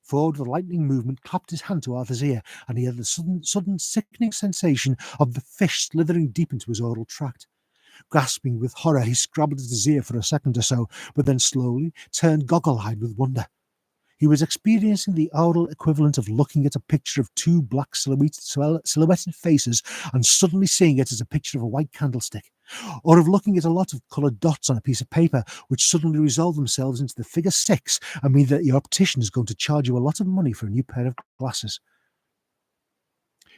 Ford, with a lightning movement, clapped his hand to Arthur's ear, and he had the sudden sickening sensation of the fish slithering deep into his oral tract. Gasping with horror, he scrabbled at his ear for a second or so, but then slowly turned goggle-eyed with wonder. He was experiencing the oral equivalent of looking at a picture of two black silhouetted faces and suddenly seeing it as a picture of a white candlestick, or of looking at a lot of coloured dots on a piece of paper which suddenly resolve themselves into the figure 6 and mean that your optician is going to charge you a lot of money for a new pair of glasses.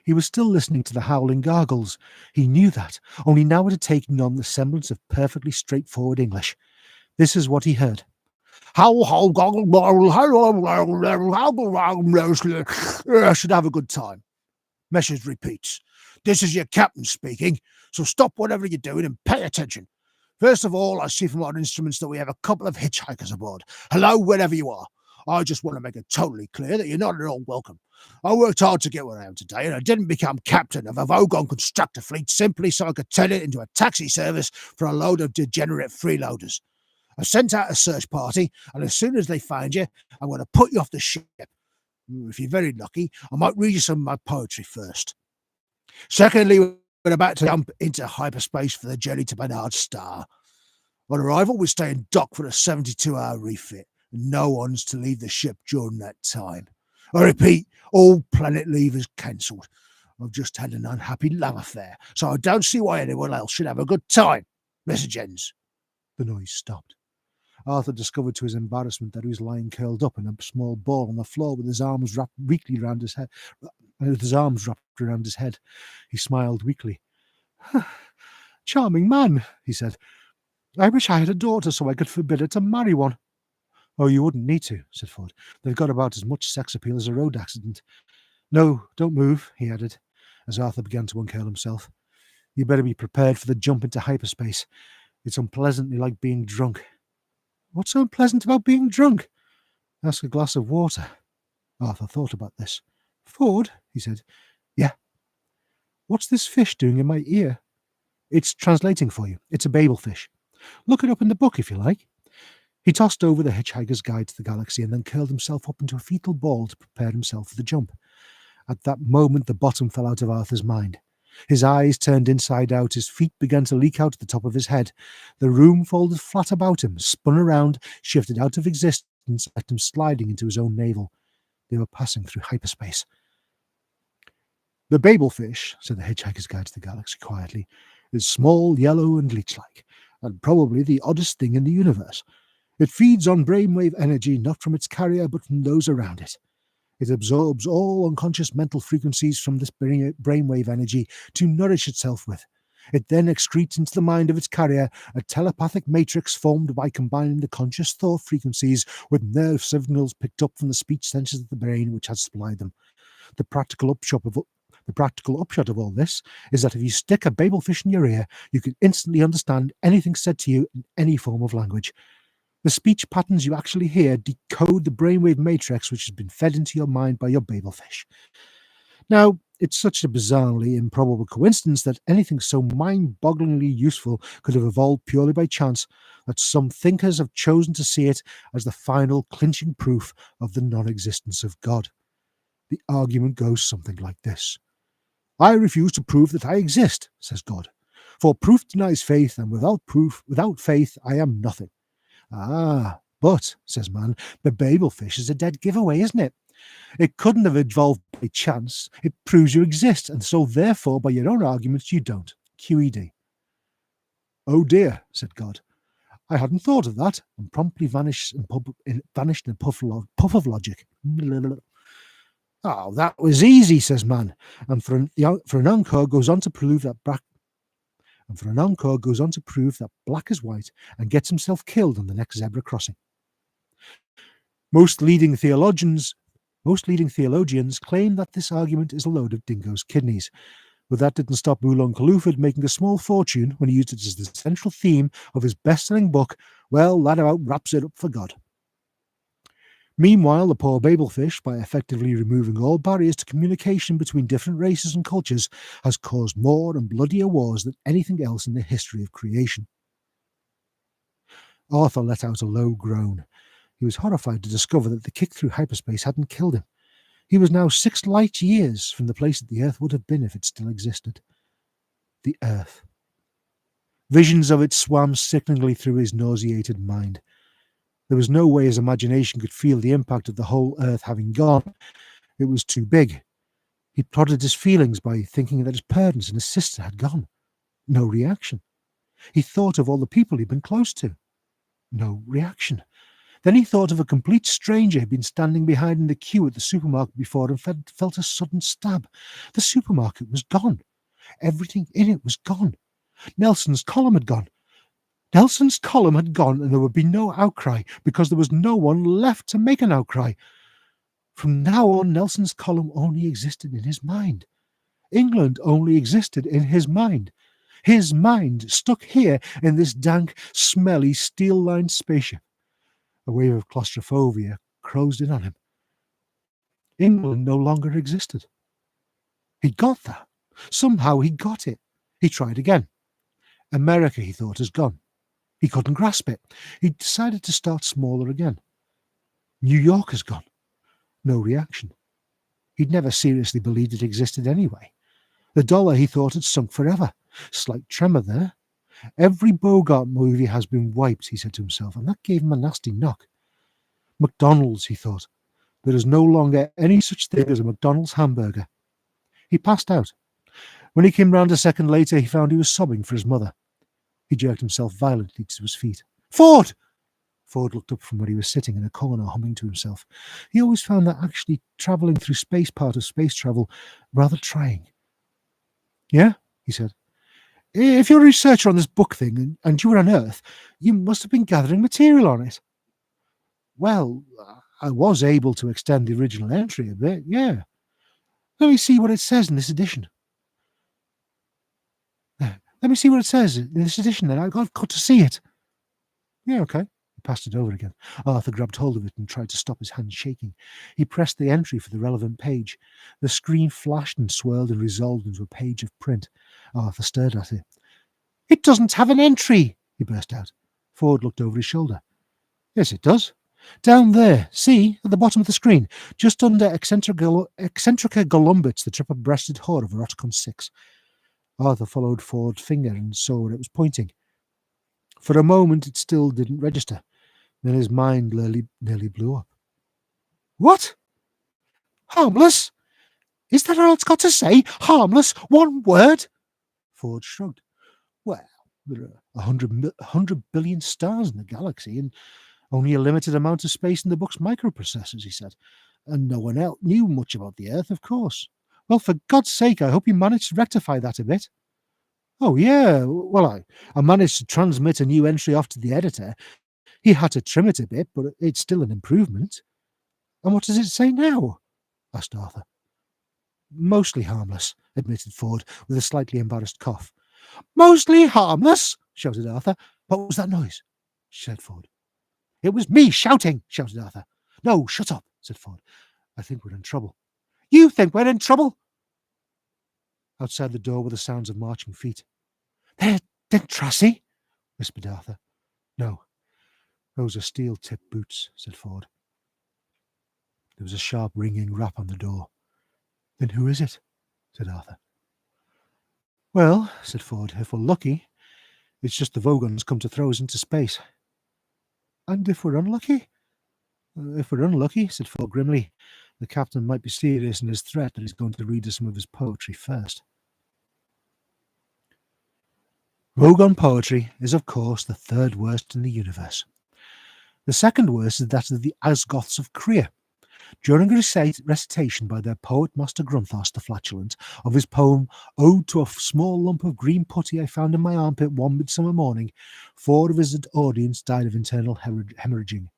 He was still listening to the howling gargles. He knew that, only now it had taken on the semblance of perfectly straightforward English. This is what he heard. I should have a good time. Message repeats. This is your captain speaking, so stop whatever you're doing and pay attention. First of all, I see from our instruments that we have a couple of hitchhikers aboard. Hello, wherever you are. I just want to make it totally clear that you're not at all welcome. I worked hard to get where I am today, and I didn't become captain of a Vogon constructor fleet simply so I could turn it into a taxi service for a load of degenerate freeloaders. I sent out a search party, and as soon as they find you, I'm going to put you off the ship. If you're very lucky, I might read you some of my poetry first. Secondly, we're about to jump into hyperspace for the journey to Bernard's star. On arrival, we stay in dock for a 72-hour refit, and no one's to leave the ship during that time. I repeat, all planet leave is cancelled. I've just had an unhappy love affair, so I don't see why anyone else should have a good time. Message ends. The noise stopped. Arthur discovered to his embarrassment that he was lying curled up in a small ball on the floor with his arms wrapped weakly around his head. He smiled weakly. Charming man, he said. I wish I had a daughter so I could forbid her to marry one. Oh, you wouldn't need to, said Ford. They've got about as much sex appeal as a road accident. No, don't move, he added, as Arthur began to uncurl himself. You better be prepared for the jump into hyperspace. It's unpleasantly like being drunk. What's so unpleasant about being drunk? Ask a glass of water. Arthur thought about this. Ford, he said. Yeah. What's this fish doing in my ear? It's translating for you. It's a babel fish. Look it up in the book if you like. He tossed over the Hitchhiker's Guide to the Galaxy and then curled himself up into a fetal ball to prepare himself for the jump. At that moment, the bottom fell out of Arthur's mind. His eyes turned inside out, his feet began to leak out at the top of his head. The room folded flat about him, spun around, shifted out of existence, left him sliding into his own navel. They were passing through hyperspace. The babel fish, said the Hitchhiker's Guide to the Galaxy quietly, is small, yellow, and leech-like, and probably the oddest thing in the universe. It feeds on brainwave energy not from its carrier but from those around it. It absorbs all unconscious mental frequencies from this brainwave energy to nourish itself with. It then excretes into the mind of its carrier a telepathic matrix formed by combining the conscious thought frequencies with nerve signals picked up from the speech centers of the brain which has supplied them. The practical upshot of all this is that if you stick a babel fish in your ear, you can instantly understand anything said to you in any form of language. The speech patterns you actually hear decode the brainwave matrix which has been fed into your mind by your babel fish. Now, it's such a bizarrely improbable coincidence that anything so mind-bogglingly useful could have evolved purely by chance that some thinkers have chosen to see it as the final clinching proof of the non-existence of God. The argument goes something like this. I refuse to prove that I exist, says God, for proof denies faith, and without faith, I am nothing. Ah, but, says man, the babel fish is a dead giveaway, isn't it? It couldn't have evolved by chance. It proves you exist, and so therefore, by your own arguments, you don't. QED. Oh dear, said God. I hadn't thought of that, and promptly vanished in a puff of logic. Oh, that was easy, says man, and for an encore goes on to prove that black is white and gets himself killed on the next zebra crossing. Most leading theologians claim that this argument is a load of dingo's kidneys, but that didn't stop Oolong Kalufid making a small fortune when he used it as the central theme of his best-selling book. Well, that about wraps it up for God. Meanwhile, the poor babel fish, by effectively removing all barriers to communication between different races and cultures, has caused more and bloodier wars than anything else in the history of creation. Arthur let out a low groan. He was horrified to discover that the kick through hyperspace hadn't killed him. He was now 6 light years from the place that the Earth would have been if it still existed. The Earth. Visions of it swam sickeningly through his nauseated mind. There was no way his imagination could feel the impact of the whole Earth having gone. It was too big. He plotted his feelings by thinking that his parents and his sister had gone. No reaction. He thought of all the people he'd been close to. No reaction. Then he thought of a complete stranger who'd been standing behind in the queue at the supermarket before and felt a sudden stab. The supermarket was gone. Everything in it was gone. Nelson's column had gone. Nelson's column had gone, and there would be no outcry because there was no one left to make an outcry. From now on, Nelson's column only existed in his mind. England only existed in his mind. His mind, stuck here in this dank, smelly, steel-lined spaceship. A wave of claustrophobia closed in on him. England no longer existed. He got that. Somehow he got it. He tried again. America, he thought, has gone. He couldn't grasp it. He decided to start smaller again. New York has gone. No reaction. He'd never seriously believed it existed anyway. The dollar, he thought, had sunk forever. Slight tremor there. Every Vogon movie has been wiped, he said to himself, and that gave him a nasty knock. McDonald's, he thought. There is no longer any such thing as a McDonald's hamburger. He passed out. When he came round a second later, he found he was sobbing for his mother. He jerked himself violently to his feet. Ford! Ford looked up from where he was sitting in a corner, humming to himself. He always found that actually travelling through space part of space travel rather trying. Yeah, he said. If you're a researcher on this book thing and you were on Earth, you must have been gathering material on it. Well, I was able to extend the original entry a bit, yeah. Let me see what it says in this edition. Let me see what it says in this edition then. I've got to see it. Yeah, okay. He passed it over again. Arthur grabbed hold of it and tried to stop his hand shaking. He pressed the entry for the relevant page. The screen flashed and swirled and resolved into a page of print. Arthur stared at it. "It doesn't have an entry!" he burst out. Ford looked over his shoulder. "Yes, it does. Down there, see, at the bottom of the screen, just under Eccentrica Golumbits, the triple-breasted horde of Rotcon 6. Arthur followed Ford's finger and saw where it was pointing. For a moment, it still didn't register. Then his mind nearly blew up. "What? Harmless? Is that all it's got to say? Harmless? One word?" Ford shrugged. "Well, there are 100 billion stars in the galaxy, and only a limited amount of space in the book's microprocessors," he said. "And no one else knew much about the Earth, of course. Well, for God's sake, I hope you managed to rectify that a bit." "Oh, yeah. Well, I managed to transmit a new entry off to the editor. He had to trim it a bit, but it's still an improvement." "And what does it say now?" asked Arthur. "Mostly harmless," admitted Ford, with a slightly embarrassed cough. "Mostly harmless!" shouted Arthur. "What was that noise?" said Ford. "It was me shouting," shouted Arthur. "No, shut up," said Ford. "I think we're in trouble." "You think we're in trouble?" Outside the door were the sounds of marching feet. They're Tracy," whispered Arthur. "No, those are steel-tipped boots," said Ford. There was a sharp ringing rap on the door. "Then who is it?" said Arthur. "Well," said Ford, "if we're lucky, it's just the Vogons come to throw us into space." "And if we're unlucky?" "If we're unlucky," said Ford grimly, "the captain might be serious in his threat that he's going to read us some of his poetry first." Vogon poetry is, of course, the third worst in the universe. The second worst is that of the Asgoths of Kriya. During a recitation by their poet master Grunthos the Flatulent of his poem Ode to a Small Lump of Green Putty I Found in My Armpit One Midsummer Morning, 4 of his audience died of internal hemorrhaging.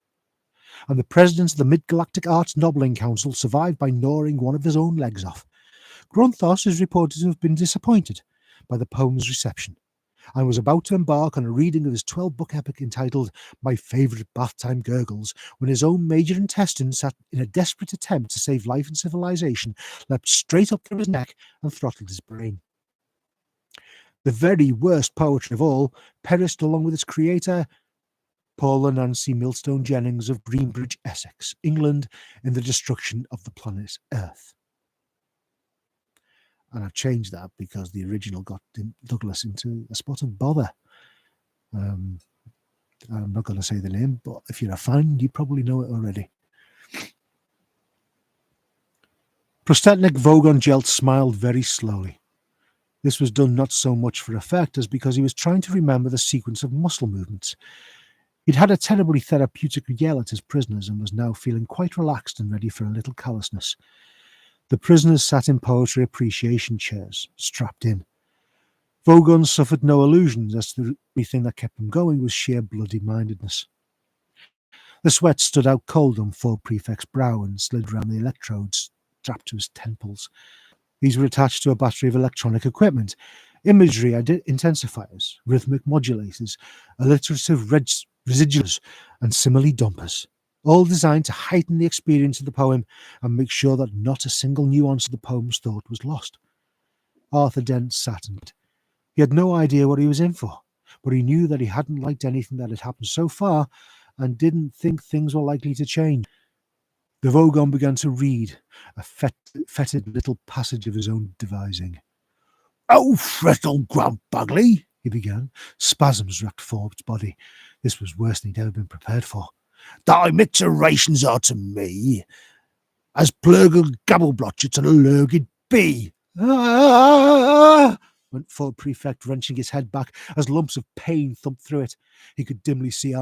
And the president of the Mid-Galactic Arts Nobbling Council survived by gnawing one of his own legs off. Grunthos is reported to have been disappointed by the poem's reception, and was about to embark on a reading of his 12-book epic entitled My Favourite Bath Time Gurgles, when his own major intestine, sat in a desperate attempt to save life and civilization, leapt straight up through his neck and throttled his brain. The very worst poetry of all perished along with its creator, Paula Nancy Millstone Jennings of Greenbridge, Essex, England, in the destruction of the planet Earth. And I've changed that because the original got Douglas into a spot of bother. I'm not going to say the name, but if you're a fan, you probably know it already. Prostetnik Vogon Jelt smiled very slowly. This was done not so much for effect as because he was trying to remember the sequence of muscle movements. He'd had a terribly therapeutic yell at his prisoners and was now feeling quite relaxed and ready for a little callousness. The prisoners sat in poetry appreciation chairs, strapped in. Vogon suffered no illusions as to the only thing that kept him going was sheer bloody-mindedness. The sweat stood out cold on Ford Prefect's brow and slid round the electrodes strapped to his temples. These were attached to a battery of electronic equipment, imagery intensifiers, rhythmic modulators, alliterative residuals, and simile dumpers, all designed to heighten the experience of the poem and make sure that not a single nuance of the poem's thought was lost. Arthur Dent sat and he had no idea what he was in for, but he knew that he hadn't liked anything that had happened so far and didn't think things were likely to change. The Vogon began to read a fetid little passage of his own devising. "Oh, Frettle Grump Bugley," he began. Spasms racked Ford's body. This was worse than he'd ever been prepared for. "Thy micturations are to me as plurgal gabbleblotcher to the lurgid bee." "Ah!" went Ford Prefect, wrenching his head back as lumps of pain thumped through it. He could dimly see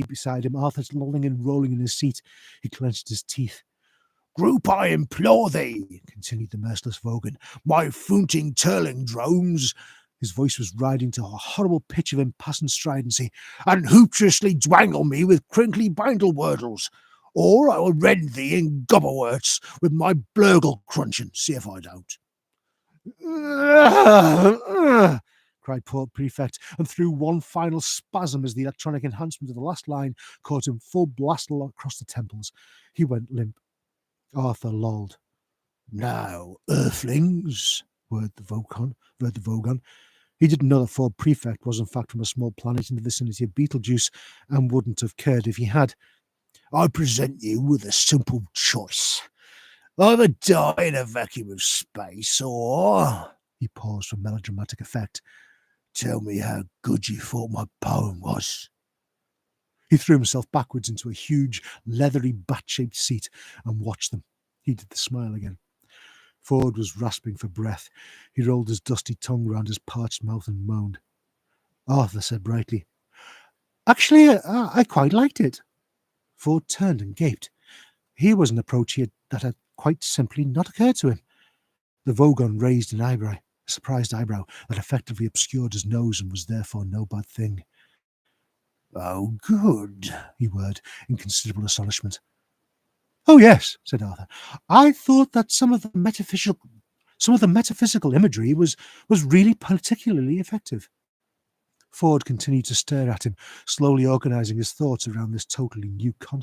beside him Arthur lolling and rolling in his seat. He clenched his teeth. "Group, I implore thee," continued the merciless Vogon, "my foonting turling drones." His voice was riding to a horrible pitch of impassant stridency. "And hooptuously dwangle me with crinkly bindle wordles, or I will rend thee in gobberworts with my blurgle crunching. See if I don't." cried Port Prefect, and threw one final spasm as the electronic enhancement of the last line caught him full blast across the temples. He went limp. Arthur lolled. "Now, earthlings," whirred the Vogon. He didn't know that Ford Prefect was in fact from a small planet in the vicinity of Betelgeuse, and wouldn't have cared if he had. "I present you with a simple choice. Either die in a vacuum of space, or," he paused for melodramatic effect, "tell me how good you thought my poem was." He threw himself backwards into a huge, leathery, bat-shaped seat and watched them. He did the smile again. Ford was rasping for breath. He rolled his dusty tongue round his parched mouth and moaned. Arthur said brightly, "Actually, I quite liked it." Ford turned and gaped. Here was an approach that had quite simply not occurred to him. The Vogon raised an eyebrow, a surprised eyebrow that effectively obscured his nose and was therefore no bad thing. "Oh, good," he whirred in considerable astonishment. "Oh, yes," said Arthur. "I thought that some of the metaphysical imagery was really particularly effective." Ford continued to stare at him, slowly organising his thoughts around this totally new concept.